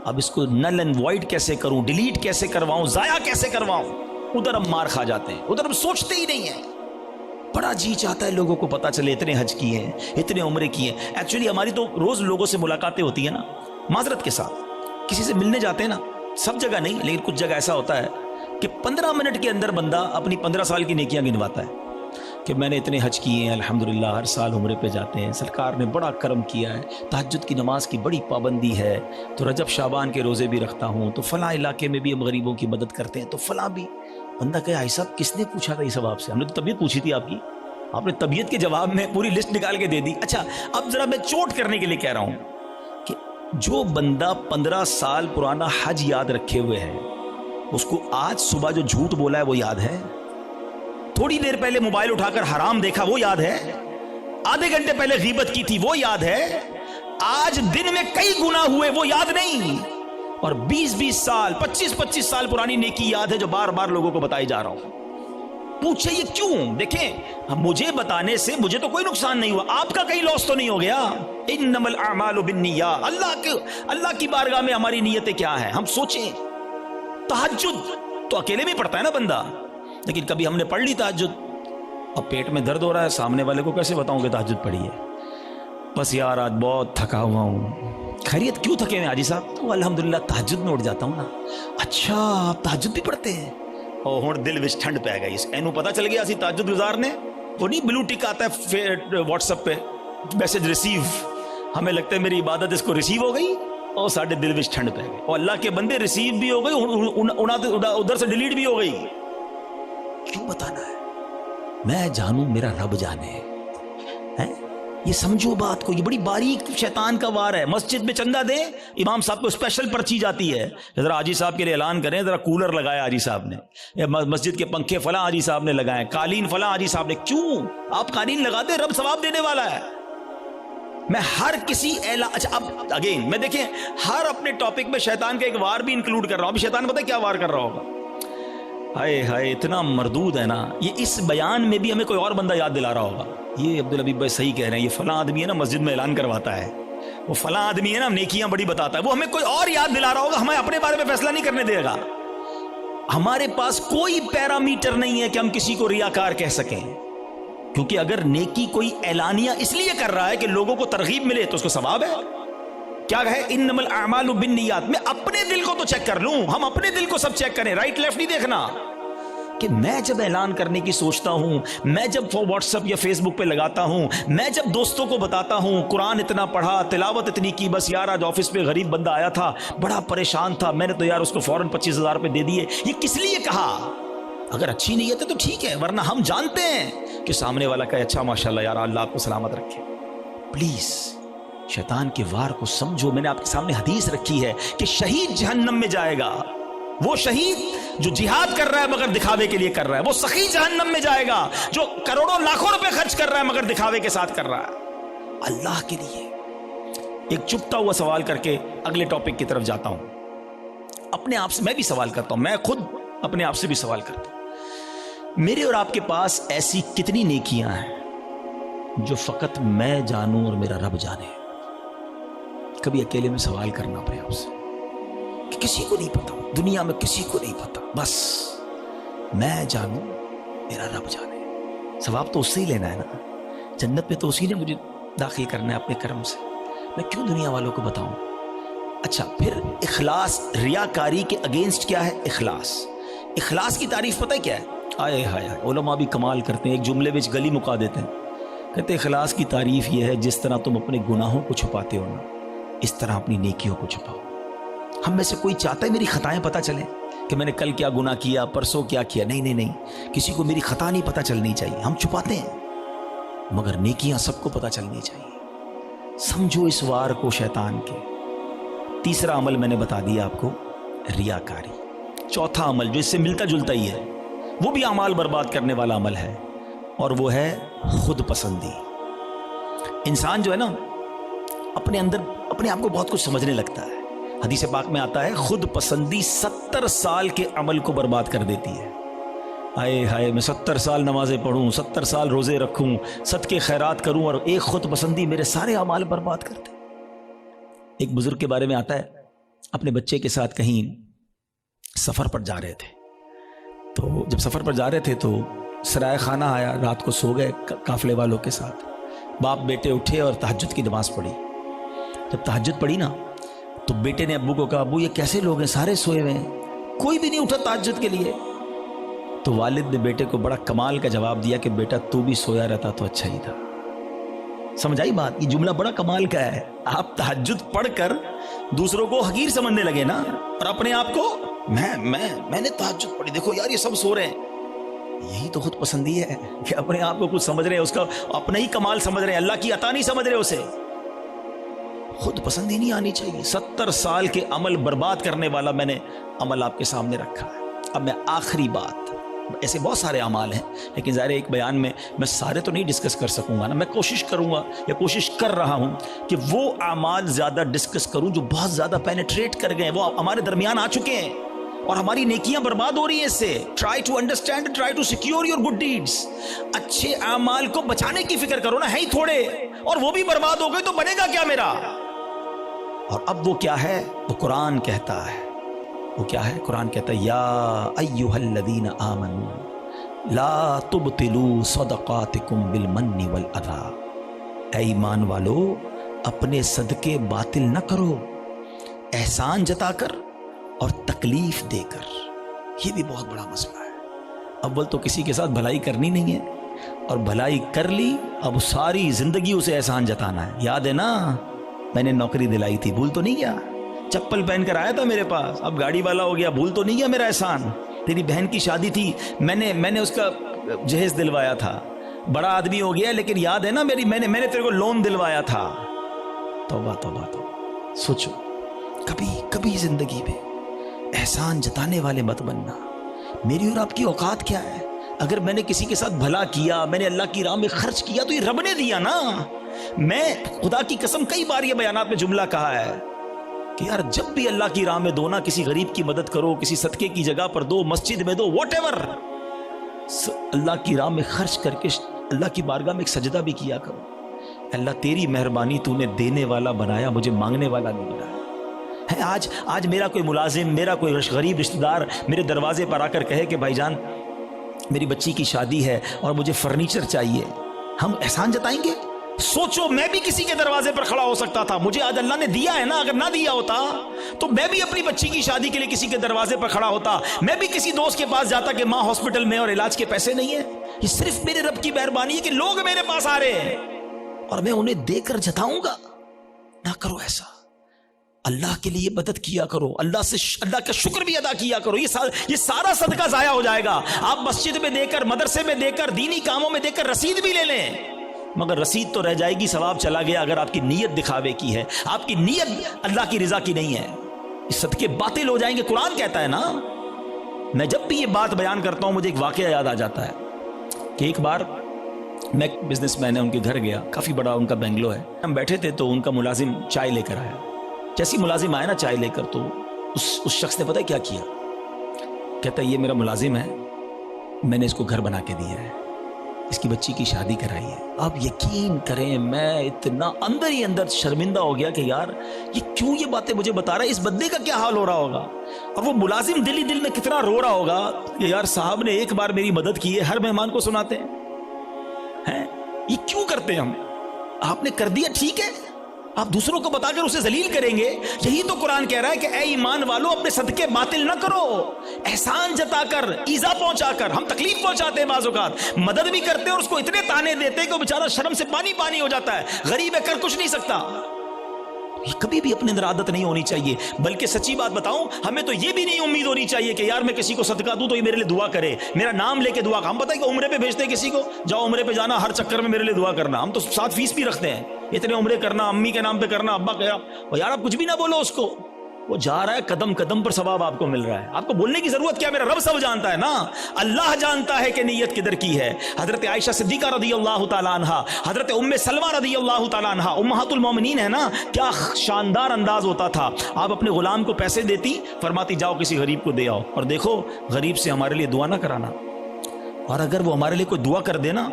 اب اس کو نل اینڈ وائڈ کیسے کروں, ڈیلیٹ کیسے کرواؤں, ضائع کیسے کرواؤں. ادھر ہم مار کھا جاتے ہیں, ادھر ہم سوچتے ہی نہیں ہیں. بڑا جی چاہتا ہے لوگوں کو پتا چلے اتنے حج کیے ہیں, اتنے عمرے کیے ہیں. ایکچولی ہماری تو روز لوگوں سے ملاقاتیں ہوتی ہیں نا, معذرت کے ساتھ کسی سے ملنے جاتے ہیں نا, سب جگہ نہیں لیکن کچھ جگہ ایسا ہوتا ہے کہ 15 منٹ کے اندر بندہ اپنی 15 سال کی نیکیاں گنواتا ہے کہ میں نے اتنے حج کیے ہیں, الحمدللہ ہر سال عمرے پہ جاتے ہیں, سرکار نے بڑا کرم کیا ہے, تہجد کی نماز کی بڑی پابندی ہے, تو رجب شعبان کے روزے بھی رکھتا ہوں, تو فلاں علاقے میں بھی ہم غریبوں کی مدد کرتے ہیں, تو فلاں بھی. بندہ کہے بھائی صاحب کس نے پوچھا تھا یہ سب آپ سے؟ ہم نے تو طبیعت پوچھی تھی آپ کی, آپ نے طبیعت کے جواب میں پوری لسٹ نکال کے دے دی. اچھا اب ذرا میں چوٹ کرنے کے لیے کہہ رہا ہوں کہ جو بندہ 15 سال پرانا حج یاد رکھے ہوئے ہے, اس کو آج صبح جو جھوٹ بولا ہے وہ یاد ہے؟ تھوڑی دیر پہلے موبائل اٹھا کر حرام دیکھا وہ یاد ہے؟ آدھے گھنٹے پہلے غیبت کی تھی وہ یاد ہے؟ آج دن میں کئی گناہ ہوئے وہ یاد نہیں، اور 20-20 سال 25-25 سال پرانی نیکی یاد ہے جو بار بار لوگوں کو بتائی جا رہا ہوں. پوچھے یہ کیوں؟ دیکھیں مجھے بتانے سے مجھے تو کوئی نقصان نہیں ہوا، آپ کا کہیں لاس تو نہیں ہو گیا. انما الاعمال بالنیات، اللہ کی بارگاہ میں ہماری نیتیں کیا ہیں. ہم سوچیں تہجد تو اکیلے میں پڑھتا ہے نا بندہ، لیکن کبھی ہم نے پڑھ لی تہجد، اب پیٹ میں درد ہو رہا ہے، سامنے والے کو کیسے بتاؤں کہ تہجد پڑھی ہے؟ بس یار آج بہت تھکا ہوا ہوں. خیریت کیوں تھکے ہوئے حاجی صاحب؟ تو الحمدللہ تہجد میں اٹھ جاتا ہوں نا. اچھا آپ تہجد بھی پڑھتے ہیں؟ اور ہن دل وچ ٹھنڈ پی گئی، اینو پتہ چل گیا اسی تہجد گزار نے. وہ نہیں بلو ٹک آتا ہے واٹس ایپ پہ میسج ریسیو، ہمیں لگتا ہے میری عبادت اس کو ریسیو ہو گئی، اور ساڈے دل وچ ٹھنڈ پی گئی. اور اللہ کے بندے ریسیو بھی ہو گئی، ادھر سے ڈیلیٹ بھی ہو گئی. کیوں بتانا ہے؟ میں جانوں میرا رب جانے. یہ سمجھو بات کو، یہ بڑی باریک شیطان کا وار ہے. مسجد میں چندہ دیں، امام صاحب کو اسپیشل پرچی جاتی ہے، ذرا حاجی صاحب کے لیے اعلان کریں، ذرا کولر لگایا حاجی صاحب نے، مسجد کے پنکھے فلاں حاجی صاحب نے لگائے، قالین فلاں حاجی صاحب نے. کیوں؟ آپ قالین لگا دیں، رب ثواب دینے والا ہے. میں ہر کسی اچھا اب اگین میں دیکھیں ہر اپنے ٹاپک میں شیطان کا ایک وار بھی انکلوڈ کر رہا ہوں. ابھی شیطان پتہ ہے کیا وار کر رہا ہوگا؟ ہائے ہائے اتنا مردود ہے نا. یہ اس بیان میں بھی ہمیں کوئی اور بندہ یاد دلا رہا ہوگا، یہ عبدالحبیب بھائی صحیح کہہ رہے ہیں، یہ فلاں آدمی ہے نا مسجد میں اعلان کرواتا ہے، وہ فلاں آدمی ہے نا نیکیاں بڑی بتاتا ہے، وہ ہمیں کوئی اور یاد دلا رہا ہوگا. ہمیں اپنے بارے میں فیصلہ نہیں کرنے دے گا. ہمارے پاس کوئی پیرامیٹر نہیں ہے کہ ہم کسی کو ریاکار کہہ سکیں، کیونکہ اگر نیکی کوئی اعلانیہ اس لیے کر رہا ہے کہ لوگوں کو ترغیب ملے تو اس کو ثواب ہے. کیا ہے انما الاعمال بالنیات؟ میں اپنے دل کو تو چیک کر لوں، ہم اپنے دل کو سب چیک کریں، رائٹ لیفٹ نہیں دیکھنا. کہ میں جب اعلان کرنے کی سوچتا ہوں، میں جب واٹس ایپ یا فیس بک پہ لگاتا ہوں، میں جب دوستوں کو بتاتا ہوں قرآن اتنا پڑھا، تلاوت اتنی کی، بس یار آج آفس پہ غریب بندہ آیا تھا بڑا پریشان تھا، میں نے تو یار اس کو فوراً 25,000 روپے دے دیے، یہ کس لیے کہا؟ اگر اچھی نیت ہے تو ٹھیک ہے، ورنہ ہم جانتے ہیں کہ سامنے والا کہے اچھا ماشاءاللہ یار اللہ آپ کو سلامت رکھے. پلیز شیطان کے وار کو سمجھو. میں نے آپ کے سامنے حدیث رکھی ہے کہ شہید جہنم میں جائے گا، وہ شہید جو جہاد کر رہا ہے مگر دکھاوے کے لیے کر رہا ہے، وہ سخی جہنم میں جائے گا جو کروڑوں لاکھوں روپے خرچ کر رہا ہے مگر دکھاوے کے ساتھ کر رہا ہے اللہ کے لیے. ایک چپتا ہوا سوال کر کے اگلے ٹاپک کی طرف جاتا ہوں. اپنے آپ سے میں بھی سوال کرتا ہوں، میں خود اپنے آپ سے بھی سوال کرتا ہوں، میرے اور آپ کے پاس ایسی کتنی نیکیاں ہیں جو فقط میں جانوں اور میرا رب جانے؟ کبھی اکیلے میں سوال کرنا پڑے آپ سے کہ کسی کو نہیں پتا، دنیا میں کسی کو نہیں پتا، بس میں جانوں میرا رب جانے. ثواب تو اس سے ہی لینا ہے نا، جنت میں تو اسی نے مجھے داخل کرنا ہے اپنے کرم سے، میں کیوں دنیا والوں کو بتاؤں؟ اچھا پھر اخلاص، ریاکاری کے اگینسٹ کیا ہے اخلاص؟ اخلاص کی تعریف پتہ ہے کیا ہے؟ آئے ہائے علماء بھی کمال کرتے ہیں، ایک جملے میں گلی مکا دیتے ہیں، کہتے ہیں اخلاص کی تعریف یہ ہے جس طرح تم اپنے گناہوں کو چھپاتے ہو نا اس طرح اپنی نیکیوں کو چھپاؤ. ہم میں سے کوئی چاہتا ہے میری خطائیں پتہ چلیں کہ میں نے کل کیا گناہ کیا، پرسوں کیا کیا؟ نہیں نہیں نہیں، کسی کو میری خطا نہیں پتہ چلنی چاہیے. ہم چھپاتے ہیں مگر نیکیاں سب کو پتہ چلنی چاہیے. سمجھو اس وار کو شیطان کے. تیسرا عمل میں نے بتا دیا آپ کو، ریاکاری. چوتھا عمل جو اس سے ملتا جلتا ہی ہے، وہ بھی اعمال برباد کرنے والا عمل ہے، اور وہ ہے خود پسندی. انسان جو ہے نا اپنے اندر اپنے آپ کو بہت کچھ سمجھنے لگتا ہے. حدیث پاک میں آتا ہے خود پسندی 70 سال کے عمل کو برباد کر دیتی ہے. آئے ہائے میں 70 سال نمازیں پڑھوں، 70 سال روزے رکھوں، صدقے خیرات کروں، اور ایک خود پسندی میرے سارے اعمال برباد کر دے. ایک بزرگ کے بارے میں آتا ہے اپنے بچے کے ساتھ کہیں سفر پر جا رہے تھے، تو جب سفر پر جا رہے تھے تو سرائے خانہ آیا، رات کو سو گئے قافلے والوں کے ساتھ. باپ بیٹے اٹھے اور تہجد کی نماز پڑھی. جب تہجد پڑھی نا تو بیٹے نے ابو کو کہا ابو یہ کیسے لوگ ہیں، سارے سوئے ہوئے ہیں، کوئی بھی نہیں اٹھا تہجد کے لیے. تو والد نے بیٹے کو بڑا کمال کا جواب دیا کہ بیٹا تو بھی سویا رہتا تو اچھا ہی تھا. سمجھ آئی بات؟ یہ جملہ بڑا کمال کا ہے. آپ تہجد پڑھ کر دوسروں کو حقیر سمجھنے لگے نا، اور اپنے آپ کو میں نے تہجد پڑھی، دیکھو یار یہ سب سو رہے ہیں. یہی تو خود پسندی ہے کہ اپنے آپ کو کچھ سمجھ رہے ہیں، اس کا اپنا ہی کمال سمجھ رہے ہیں، اللہ کی عطا نہیں سمجھ رہے اسے. خود پسندی نہیں آنی چاہیے. 70 سال کے عمل برباد کرنے والا میں نے عمل آپ کے سامنے رکھا ہے. اب میں آخری بات ایسے بہت سارے اعمال ہیں، لیکن ظاہر ایک بیان میں سارے تو نہیں ڈسکس کر سکوں گا نا. میں کوشش کروں گا یا کوشش کر رہا ہوں کہ وہ اعمال زیادہ ڈسکس کروں جو بہت زیادہ پینیٹریٹ کر گئے، وہ ہمارے درمیان آ چکے ہیں اور ہماری نیکیاں برباد ہو رہی ہیں اس سے. Try to understand, try to secure your good deeds. اچھے اعمال کو بچانے کی فکر کرو نا، ہے ہی تھوڑے اور وہ بھی برباد ہو گئے تو بنے گا کیا میرا. اور اب وہ کیا ہے؟ وہ قرآن کہتا ہے. وہ کیا ہے؟ قرآن کہتا ہے یا ایھا الذین آمنوا لا تبطلوا صدقاتکم بالمن والاذی. اے ایمان والو، اپنے صدقے باطل نہ کرو احسان جتا کر اور تکلیف دے کر. یہ بھی بہت بڑا مسئلہ ہے. اول تو کسی کے ساتھ بھلائی کرنی نہیں ہے، اور بھلائی کر لی اب ساری زندگی اسے احسان جتانا ہے. یاد ہے نا میں نے نوکری دلائی تھی، بھول تو نہیں گیا؟ چپل پہن کر آیا تھا میرے پاس، اب گاڑی والا ہو گیا، بھول تو نہیں گیا میرا احسان؟ تیری بہن کی شادی تھی، میں نے اس کا جہیز دلوایا تھا. بڑا آدمی ہو گیا لیکن یاد ہے نا میں نے تیرے کو لون دلوایا تھا. توبہ توبہ توبہ. سوچو کبھی زندگی میں احسان جتانے والے مت بننا. میری اور آپ کی اوقات کیا ہے؟ اگر میں نے کسی کے ساتھ بھلا کیا، میں نے اللہ کی راہ میں خرچ کیا تو یہ رب نے دیا نا. میں خدا کی قسم کئی بار یہ بیانات میں جملہ کہا ہے کہ یار جب بھی اللہ کی راہ میں دو نا، کسی غریب کی مدد کرو، کسی صدقے کی جگہ پر دو، مسجد میں دو، واٹ ایور، اللہ کی راہ میں خرچ کر کے اللہ کی بارگاہ میں ایک سجدہ بھی کیا کرو. اللہ تیری مہربانی، تو نے دینے والا بنایا، مجھے مانگنے والا نہیں بنایا. آج میرا کوئی ملازم، میرا کوئی غریب رشتہ دار میرے دروازے پر آ کر کہے کہ بھائی جان میری بچی کی شادی ہے اور مجھے فرنیچر چاہیے، ہم احسان جتائیں گے؟ سوچو میں بھی کسی کے دروازے پر کھڑا ہو سکتا تھا، مجھے آج اللہ نے دیا ہے نا، اگر نہ دیا ہوتا تو میں بھی اپنی بچی کی شادی کے لیے کسی کے دروازے پر کھڑا ہوتا. میں بھی کسی دوست کے پاس جاتا کہ ماں ہاسپٹل میں اور علاج کے پیسے نہیں ہیں. یہ صرف میرے رب کی مہربانی ہے کہ لوگ میرے پاس آ رہے ہیں اور میں انہیں دے کر جتاؤں گا. نہ کرو ایسا. اللہ کے لیے مدد کیا کرو، اللہ کا شکر بھی ادا کیا کرو. یہ سارا صدقہ ضائع ہو جائے گا. آپ مسجد میں دے کر، مدرسے میں دے کر، دینی کاموں میں دے کر رسید بھی لے لیں، مگر رسید تو رہ جائے گی، ثواب چلا گیا اگر آپ کی نیت دکھاوے کی ہے، آپ کی نیت اللہ کی رضا کی نہیں ہے. یہ صدقے باطل ہو جائیں گے. قرآن کہتا ہے نا. میں جب بھی یہ بات بیان کرتا ہوں مجھے ایک واقعہ یاد آ جاتا ہے کہ ایک بار میں ایک بزنس مین ہے ان کے گھر گیا، کافی بڑا ان کا بنگلو ہے. ہم بیٹھے تھے تو ان کا ملازم چائے لے کر آیا. جیسی ملازم آیا نا چائے لے کر، تو اس شخص نے پتہ ہے کیا کیا؟ کہتا ہے یہ میرا ملازم ہے، میں نے اس کو گھر بنا کے دیا ہے، اس کی بچی کی شادی کرائی ہے. آپ یقین کریں میں اتنا اندر ہی اندر شرمندہ ہو گیا کہ یار یہ کیوں یہ باتیں مجھے بتا رہا ہے، اس بندے کا کیا حال ہو رہا ہوگا، اور وہ ملازم دل ہی دل میں کتنا رو رہا ہوگا کہ یار صاحب نے ایک بار میری مدد کی ہے، ہر مہمان کو سناتے ہیں. یہ کیوں کرتے ہیں ہم؟ آپ نے کر دیا ٹھیک ہے، آپ دوسروں کو بتا کر اسے ذلیل کریں گے. یہی تو قرآن کہہ رہا ہے کہ اے ایمان والو اپنے صدقے باطل نہ کرو، احسان جتا کر، ایذا پہنچا کر. ہم تکلیف پہنچاتے ہیں بعض اوقات، مدد بھی کرتے ہیں اور اس کو اتنے تانے دیتے ہیں کہ وہ بیچارہ شرم سے پانی ہو جاتا ہے، غریب ہے کر کچھ نہیں سکتا. یہ کبھی بھی اپنے اندر عادت نہیں ہونی چاہیے. بلکہ سچی بات بتاؤں، ہمیں تو یہ بھی نہیں امید ہونی چاہیے کہ یار میں کسی کو صدقہ دوں تو یہ میرے لیے دعا کرے، میرا نام لے کے دعا. ہم پتہ ہے کہ عمرے پہ بھیجتے ہیں کسی کو، جاؤ عمرے پہ جانا، ہر چکر میں میرے لیے دعا کرنا. ہم تو ساتھ فیس بھی رکھتے ہیں، اتنے عمرے کرنا، امی کے نام پہ کرنا، ابا کہا. اور یار آپ کچھ بھی نہ بولو اس کو، وہ جا رہا ہے قدم قدم پر ثواب آپ کو مل رہا ہے. آپ کو بولنے کی ضرورت کیا؟ میرا رب سب جانتا ہے نا. اللہ جانتا ہے کہ نیت کدھر کی ہے. حضرت عائشہ صدیقہ رضی اللہ تعالیٰ عنہا، حضرت ام سلمہ رضی اللہ تعالیٰ عنہا، امہات المومنین ہے نا، کیا شاندار انداز ہوتا تھا. آپ اپنے غلام کو پیسے دیتی، فرماتی جاؤ کسی غریب کو دے آؤ. اور دیکھو غریب سے ہمارے لیے دعا نہ کرانا، اور اگر وہ ہمارے لیے کوئی دعا کر دینا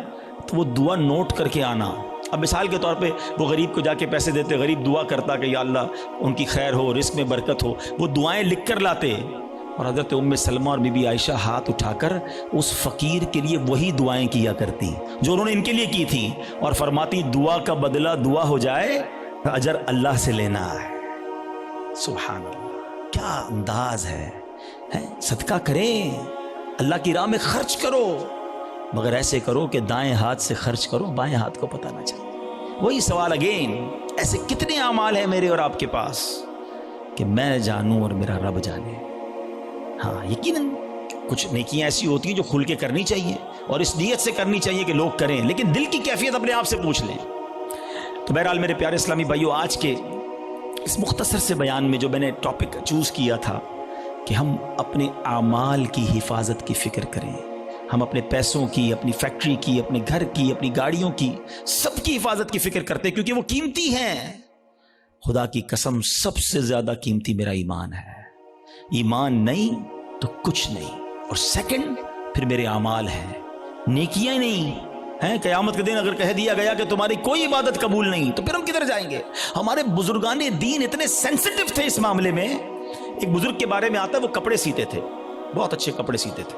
تو وہ دعا نوٹ کر کے آنا. اب مثال کے طور پہ وہ غریب کو جا کے پیسے دیتے، غریب دعا کرتا کہ یا اللہ ان کی خیر ہو، رزق میں برکت ہو، وہ دعائیں لکھ کر لاتے. اور حضرت ام سلمہ اور بی بی عائشہ ہاتھ اٹھا کر اس فقیر کے لیے وہی دعائیں کیا کرتی جو انہوں نے ان کے لیے کی تھی، اور فرماتی دعا کا بدلہ دعا ہو جائے، اجر اللہ سے لینا ہے. سبحان اللہ، کیا انداز ہے. صدقہ کریں، اللہ کی راہ میں خرچ کرو، مگر ایسے کرو کہ دائیں ہاتھ سے خرچ کرو، بائیں ہاتھ کو پتہ نہ چلے. وہی سوال اگین، ایسے کتنے اعمال ہیں میرے اور آپ کے پاس کہ میں جانوں اور میرا رب جانے. ہاں یقیناً کچھ نیکیاں ایسی ہوتی ہیں جو کھل کے کرنی چاہیے اور اس نیت سے کرنی چاہیے کہ لوگ کریں، لیکن دل کی کیفیت اپنے آپ سے پوچھ لیں. تو بہرحال میرے پیارے اسلامی بھائیو، آج کے اس مختصر سے بیان میں جو میں نے ٹاپک چوز کیا تھا کہ ہم اپنے اعمال کی حفاظت کی فکر کریں، ہم اپنے پیسوں کی، اپنی فیکٹری کی، اپنے گھر کی، اپنی گاڑیوں کی، سب کی حفاظت کی فکر کرتے ہیں کیونکہ وہ قیمتی ہیں۔ خدا کی قسم سب سے زیادہ قیمتی میرا ایمان ہے۔ ایمان نہیں تو کچھ نہیں، اور سیکنڈ پھر میرے اعمال ہیں، نیکیاں نہیں ہیں۔ قیامت کے دن اگر کہہ دیا گیا کہ تمہاری کوئی عبادت قبول نہیں تو پھر ہم کدھر جائیں گے؟ ہمارے بزرگان دین اتنے سینسٹیو تھے اس معاملے میں۔ ایک بزرگ کے بارے میں آتا ہے، وہ کپڑے سیتے تھے، بہت اچھے کپڑے سیتے تھے،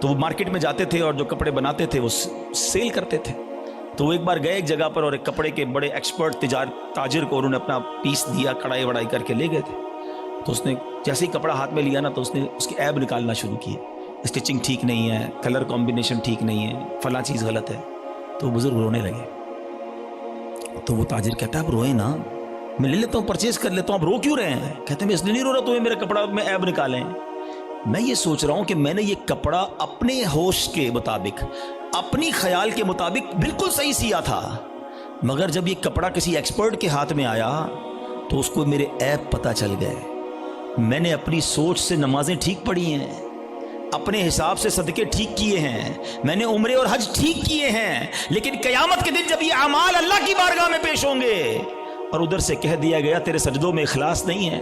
تو وہ مارکیٹ میں جاتے تھے اور جو کپڑے بناتے تھے وہ سیل کرتے تھے۔ تو وہ ایک بار گئے ایک جگہ پر اور ایک کپڑے کے بڑے ایکسپرٹ تاجر کو انہوں نے اپنا پیس دیا، کڑھائی وڑائی کر کے لے گئے تھے۔ تو اس نے جیسے ہی کپڑا ہاتھ میں لیا نا تو اس نے اس کی عیب نکالنا شروع کی، اسٹچنگ ٹھیک نہیں ہے، کلر کمبینیشن ٹھیک نہیں ہے، فلاں چیز غلط ہے۔ تو وہ بزرگ رونے لگے۔ تو وہ تاجر کہتا ہے اب روئے نا، میں لے لیتا ہوں، پرچیز کر لیتا ہوں، آپ رو کیوں رہے ہیں؟ کہتے ہیں میں اس لیے نہیں رو رہا تمہیں میرا کپڑا میں عیب نکالیں، میں یہ سوچ رہا ہوں کہ میں نے یہ کپڑا اپنے ہوش کے مطابق، اپنی خیال کے مطابق بالکل صحیح سیا تھا، مگر جب یہ کپڑا کسی ایکسپرٹ کے ہاتھ میں آیا تو اس کو میرے عیب پتہ چل گئے۔ میں نے اپنی سوچ سے نمازیں ٹھیک پڑھی ہیں، اپنے حساب سے صدقے ٹھیک کیے ہیں، میں نے عمرے اور حج ٹھیک کیے ہیں، لیکن قیامت کے دن جب یہ اعمال اللہ کی بارگاہ میں پیش ہوں گے اور ادھر سے کہہ دیا گیا تیرے سجدوں میں اخلاص نہیں ہے،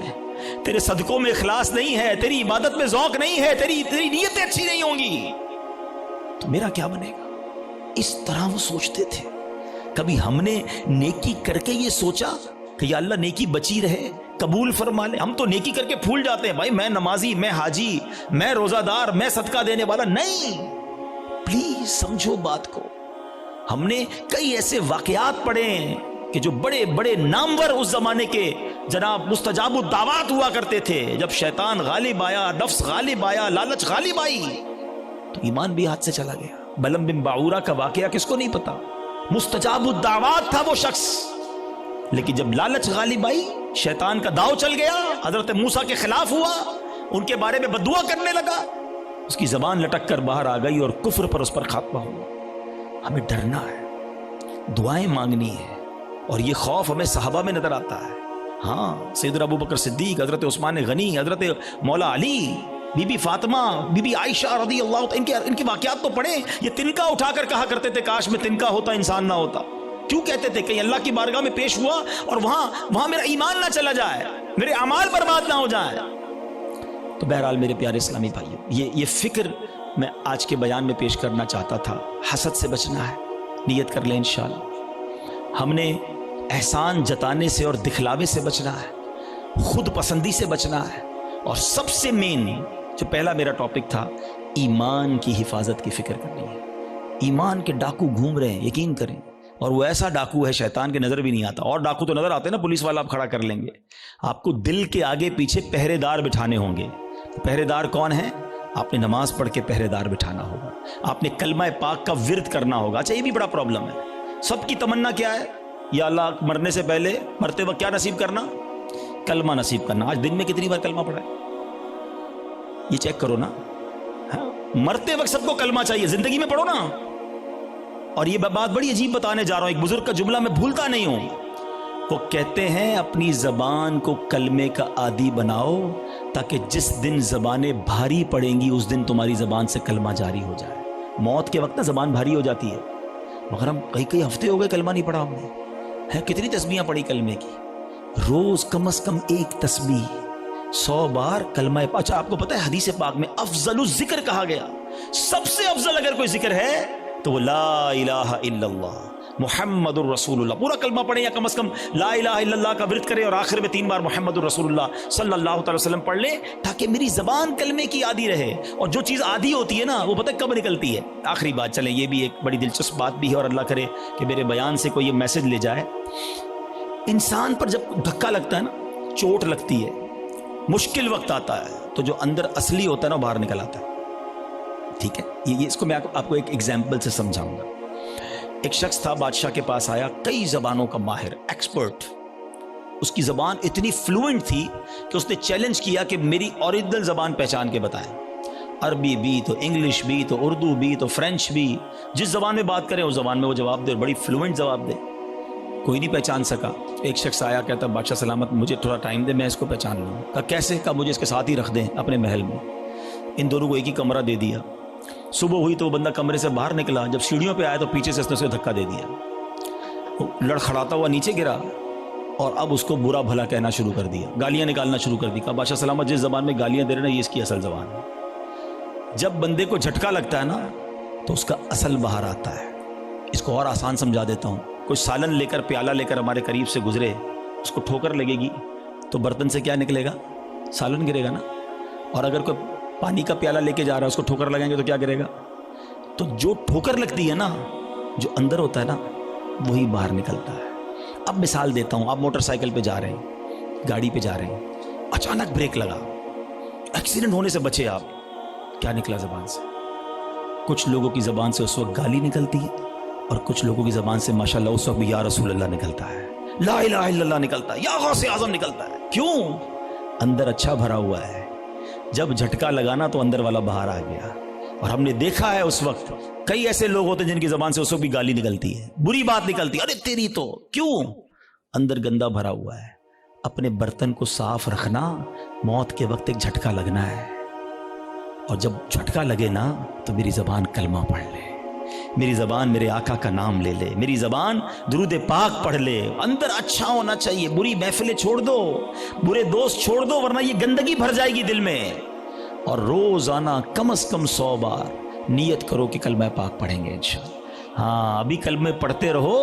تیرے صدقوں میں اخلاص نہیں ہے، تیری عبادت میں ذوق نہیں ہے، تیری نیتیں اچھی نہیں ہوں گی، تو میرا کیا بنے گا؟ اس طرح وہ سوچتے تھے۔ کبھی ہم نے نیکی کر کے یہ سوچا کہ یا اللہ نیکی بچی رہے، قبول فرما لے؟ ہم تو نیکی کر کے پھول جاتے ہیں، بھائی میں نمازی، میں حاجی، میں روزہ دار، میں صدقہ دینے والا نہیں۔ پلیز سمجھو بات کو۔ ہم نے کئی ایسے واقعات پڑھے ہیں کہ جو بڑے بڑے نامور اس زمانے کے جناب مستجاب الدعوات ہوا کرتے تھے، جب شیطان غالب آیا، نفس غالب آیا، لالچ غالب آئی تو ایمان بھی ہاتھ سے چلا گیا۔ بلم بن باعورہ کا واقعہ کس کو نہیں پتا؟ مستجاب الدعوات تھا وہ شخص، لیکن جب لالچ غالب آئی، شیطان کا داؤ چل گیا، حضرت موسیٰ کے خلاف ہوا، ان کے بارے میں بددعا کرنے لگا، اس کی زبان لٹک کر باہر آ گئی اور کفر پر اس پر خاتمہ ہوا۔ ہمیں ڈرنا ہے، دعائیں مانگنی ہے، اور یہ خوف ہمیں صحابہ میں نظر آتا ہے۔ ہاں، سیدنا ابوبکر صدیق، حضرت عثمان غنی، حضرت مولا علی، بی بی فاطمہ، بی بی عائشہ رضی اللہ عنہ، ان کے واقعات تو پڑھیں۔ یہ تنکا اٹھا کر کہا کرتے تھے کاش میں تنکا ہوتا انسان نہ ہوتا۔ کیوں کہتے تھے؟ کہ اللہ کی بارگاہ میں پیش ہوا اور وہاں میرا ایمان نہ چلا جائے، میرے اعمال برباد نہ ہو جائیں۔ تو بہرحال میرے پیارے اسلامی بھائیو، یہ فکر میں آج کے بیان میں پیش کرنا چاہتا تھا۔ حسد سے بچنا ہے، نیت کر لیں انشاءاللہ۔ ہم نے احسان جتانے سے اور دکھلاوے سے بچنا ہے، خود پسندی سے بچنا ہے، اور سب سے مین جو پہلا میرا ٹاپک تھا، ایمان کی حفاظت کی فکر کرنی ہے۔ ایمان کے ڈاکو گھوم رہے ہیں، یقین کریں، اور وہ ایسا ڈاکو ہے شیطان کے نظر بھی نہیں آتا۔ اور ڈاکو تو نظر آتے ہیں نا، پولیس والا آپ کھڑا کر لیں گے، آپ کو دل کے آگے پیچھے پہرے دار بٹھانے ہوں گے۔ پہرے دار کون ہیں؟ آپ نے نماز پڑھ کے پہرے دار بٹھانا ہوگا، آپ نے کلمہ پاک کا ورد کرنا ہوگا۔ اچھا یہ بھی بڑا پرابلم ہے، سب کی تمنا کیا ہے؟ یا اللہ مرنے سے پہلے، مرتے وقت کیا نصیب کرنا؟ کلمہ نصیب کرنا۔ آج دن میں کتنی بار کلمہ پڑھا ہے؟ یہ چیک کرو نا۔ مرتے وقت سب کو کلمہ چاہیے، زندگی میں پڑھو نا۔ اور یہ بات بڑی عجیب بتانے جا رہا ہوں، ایک بزرگ کا جملہ میں بھولتا نہیں ہوں، وہ کہتے ہیں اپنی زبان کو کلمے کا عادی بناؤ تاکہ جس دن زبانیں بھاری پڑیں گی اس دن تمہاری زبان سے کلمہ جاری ہو جائے۔ موت کے وقت نا زبان بھاری ہو جاتی ہے، مگر ہم کئی ہفتے ہو گئے کلمہ نہیں پڑھا ہم نے۔ کتنی تسبیحاں پڑھی کلمے کی؟ روز کم از کم ایک تسبیح، 100 بار کلمہ پاک۔ اچھا آپ کو پتہ ہے حدیث پاک میں افضل الذکر کہا گیا، سب سے افضل اگر کوئی ذکر ہے تو وہ لا الہ الا اللہ محمد الرسول اللہ۔ پورا کلمہ پڑھیں یا کم از کم لا الہ الا اللہ کا ورد کریں اور آخر میں 3 بار محمد الرسول اللہ صلی اللہ تعالی وسلم پڑھ لیں، تاکہ میری زبان کلمے کی عادی رہے۔ اور جو چیز عادی ہوتی ہے نا وہ پتہ کب نکلتی ہے؟ آخری بات، چلیں یہ بھی ایک بڑی دلچسپ بات بھی ہے، اور اللہ کرے کہ میرے بیان سے کوئی یہ میسج لے جائے۔ انسان پر جب دھکا لگتا ہے نا، چوٹ لگتی ہے، مشکل وقت آتا ہے، تو جو اندر اصلی ہوتا ہے نا باہر نکل آتا ہے۔ ٹھیک ہے، یہ اس کو میں آپ کو ایک ایگزامپل سے سمجھاؤں گا۔ ایک شخص تھا، بادشاہ کے پاس آیا، کئی زبانوں کا ماہر، ایکسپرٹ، اس کی زبان اتنی فلوئنٹ تھی کہ اس نے چیلنج کیا کہ میری اوریجنل زبان پہچان کے بتائیں۔ عربی بھی تو انگلش بھی تو اردو بھی تو فرینچ بھی، جس زبان میں بات کریں اس زبان میں وہ جواب دے، بڑی فلوئنٹ جواب دے۔ کوئی نہیں پہچان سکا۔ ایک شخص آیا، کہتا بادشاہ سلامت مجھے تھوڑا ٹائم دے، میں اس کو پہچان لوں۔ کہا کیسے؟ کہا مجھے اس کے ساتھ ہی رکھ دیں اپنے محل میں۔ ان دونوں کو ایک ہی کمرہ دے دیا، صبح ہوئی تو وہ بندہ کمرے سے باہر نکلا، جب سیڑھیوں پہ آیا تو پیچھے سے اس نے اسے دھکا دے دیا، وہ لڑکھڑاتا ہوا نیچے گرا اور اب اس کو برا بھلا کہنا شروع کر دیا، گالیاں نکالنا شروع کر دی. کہا بادشاہ سلامت جس زبان میں گالیاں دے رہے ہیں یہ اس کی اصل زبان ہے. جب بندے کو جھٹکا لگتا ہے نا تو اس کا اصل باہر آتا ہے. اس کو اور آسان سمجھا دیتا ہوں. کوئی سالن لے کر پیالہ لے کر ہمارے قریب سے گزرے، اس کو ٹھوکر لگے گی تو برتن سے کیا نکلے گا؟ سالن گرے گا نا. اور اگر کوئی پانی کا پیالہ لے کے جا رہا ہے اس کو ٹھوکر لگائیں گے تو کیا گرے گا؟ تو جو ٹھوکر لگتی ہے نا، جو اندر ہوتا ہے نا، وہی باہر نکلتا ہے. اب مثال دیتا ہوں. آپ موٹر سائیکل پہ جا رہے ہیں، گاڑی پہ جا رہے ہیں، اچانک بریک لگا، ایکسیڈنٹ ہونے سے بچے آپ. کیا نکلا زبان سے؟ کچھ لوگوں کی زبان سے اس وقت گالی نکلتی ہے اور کچھ لوگوں کی زبان سے ماشاءاللہ اس وقت بھی یا رسول اللہ نکلتا ہے، لا الہ الا اللہ نکلتا ہے، یا غوث اعظم نکلتا ہے. کیوں؟ اندر اچھا بھرا ہوا ہے. جب جھٹکا لگانا تو اندر والا باہر آ گیا. اور ہم نے دیکھا ہے اس وقت کئی ایسے لوگ ہوتے ہیں جن کی زبان سے اس وقت بھی گالی نکلتی ہے، بری بات نکلتی ہے، ارے تیری تو. کیوں؟ اندر گندا بھرا ہوا ہے. اپنے برتن کو صاف رکھنا، موت کے وقت ایک جھٹکا لگنا ہے. اور جب جھٹکا لگے نا تو میری زبان کلمہ پڑھ لے، میری زبان میرے آقا کا نام لے لے، میری زبان درود پاک پڑھ لے. اندر اچھا ہونا چاہیے. بری محفلیں چھوڑ دو، برے دوست چھوڑ دو، ورنہ یہ گندگی بھر جائے گی دل میں. اور روزانہ کم از کم 100 بار نیت کرو کہ کلمہ پاک پڑھیں گے انشاءاللہ. ہاں ابھی کلمے پڑھتے رہو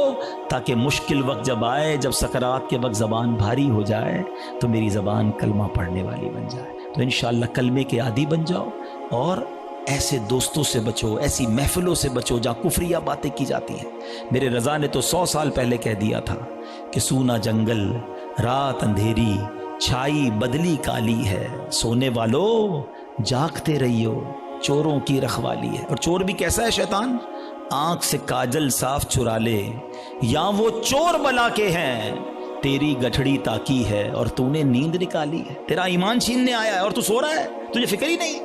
تاکہ مشکل وقت جب آئے، جب سکرات کے وقت زبان بھاری ہو جائے تو میری زبان کلمہ پڑھنے والی بن جائے. تو انشاءاللہ کلمے کے عادی بن جاؤ اور ایسے دوستوں سے بچو، ایسی محفلوں سے بچو جہاں کفریہ باتیں کی جاتی ہیں. میرے رضا نے تو 100 سال پہلے کہہ دیا تھا کہ سونا جنگل، رات اندھیری، چھائی بدلی کالی ہے، سونے والو جاگتے رہیو، چوروں کی رکھوالی ہے. اور چور بھی کیسا ہے شیطان؟ آنکھ سے کاجل صاف چرا لے، یا وہ چور بلا کے ہیں، تیری گٹھڑی تاکی ہے اور تو نے نیند نکالی ہے. تیرا ایمان چھیننے آیا ہے اور تو سو رہا ہے، تجھے فکر ہی نہیں.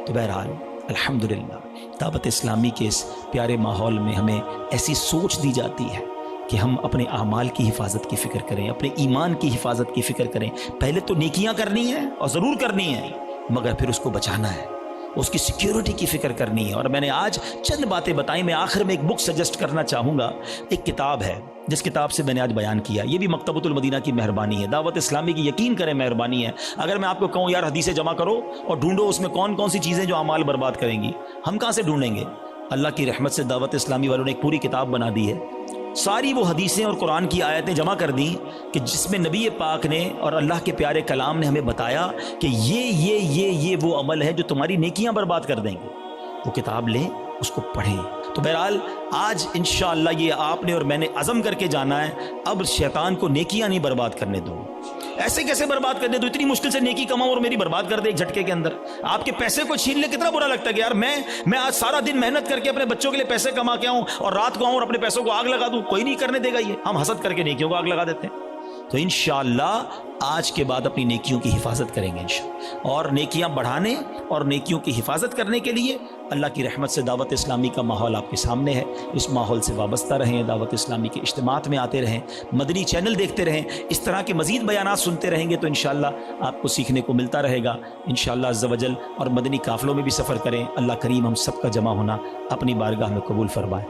تو بہرحال الحمدللہ دعوت اسلامی کے اس پیارے ماحول میں ہمیں ایسی سوچ دی جاتی ہے کہ ہم اپنے اعمال کی حفاظت کی فکر کریں، اپنے ایمان کی حفاظت کی فکر کریں. پہلے تو نیکیاں کرنی ہیں اور ضرور کرنی ہیں، مگر پھر اس کو بچانا ہے، اس کی سیکیورٹی کی فکر کرنی ہے. اور میں نے آج چند باتیں بتائیں. میں آخر میں ایک بک سجیسٹ کرنا چاہوں گا. ایک کتاب ہے جس کتاب سے میں نے آج بیان کیا. یہ بھی مکتبۃ المدینہ کی مہربانی ہے، دعوت اسلامی کی یقین کریں مہربانی ہے. اگر میں آپ کو کہوں یار حدیثیں جمع کرو اور ڈھونڈو اس میں کون کون سی چیزیں جو اعمال برباد کریں گی، ہم کہاں سے ڈھونڈیں گے؟ اللہ کی رحمت سے دعوت اسلامی والوں نے ایک پوری کتاب بنا دی ہے. ساری وہ حدیثیں اور قرآن کی آیتیں جمع کر دیں کہ جس میں نبی پاک نے اور اللہ کے پیارے کلام نے ہمیں بتایا کہ یہ وہ عمل ہے جو تمہاری نیکیاں برباد کر دیں گے. وہ کتاب لیں، اس کو پڑھیں. تو بہرحال آج انشاءاللہ یہ آپ نے اور میں نے عزم کر کے جانا ہے، اب شیطان کو نیکیاں نہیں برباد کرنے دو. ایسے کیسے برباد کرنے دو؟ اتنی مشکل سے نیکی کماؤں اور میری برباد کر دے ایک جھٹکے کے اندر. آپ کے پیسے کو چھین لے، کتنا برا لگتا ہے کہ یار میں آج سارا دن محنت کر کے اپنے بچوں کے لیے پیسے کما کے آؤں اور رات کو آؤں اور اپنے پیسوں کو آگ لگا دوں. کوئی نہیں کرنے دے گا. یہ ہم حسد کر کے نیکیوں کو آگ لگا دیتے ہیں. تو انشاءاللہ آج کے بعد اپنی نیکیوں کی حفاظت کریں گے انشاءاللہ. اور نیکیاں بڑھانے اور نیکیوں کی حفاظت کرنے کے لیے اللہ کی رحمت سے دعوت اسلامی کا ماحول آپ کے سامنے ہے. اس ماحول سے وابستہ رہیں، دعوت اسلامی کے اجتماعات میں آتے رہیں، مدنی چینل دیکھتے رہیں. اس طرح کے مزید بیانات سنتے رہیں گے تو انشاءاللہ آپ کو سیکھنے کو ملتا رہے گا انشاءاللہ عز و جل. اور مدنی قافلوں میں بھی سفر کریں. اللہ کریم ہم سب کا جمع ہونا اپنی بارگاہ میں قبول فرمائے.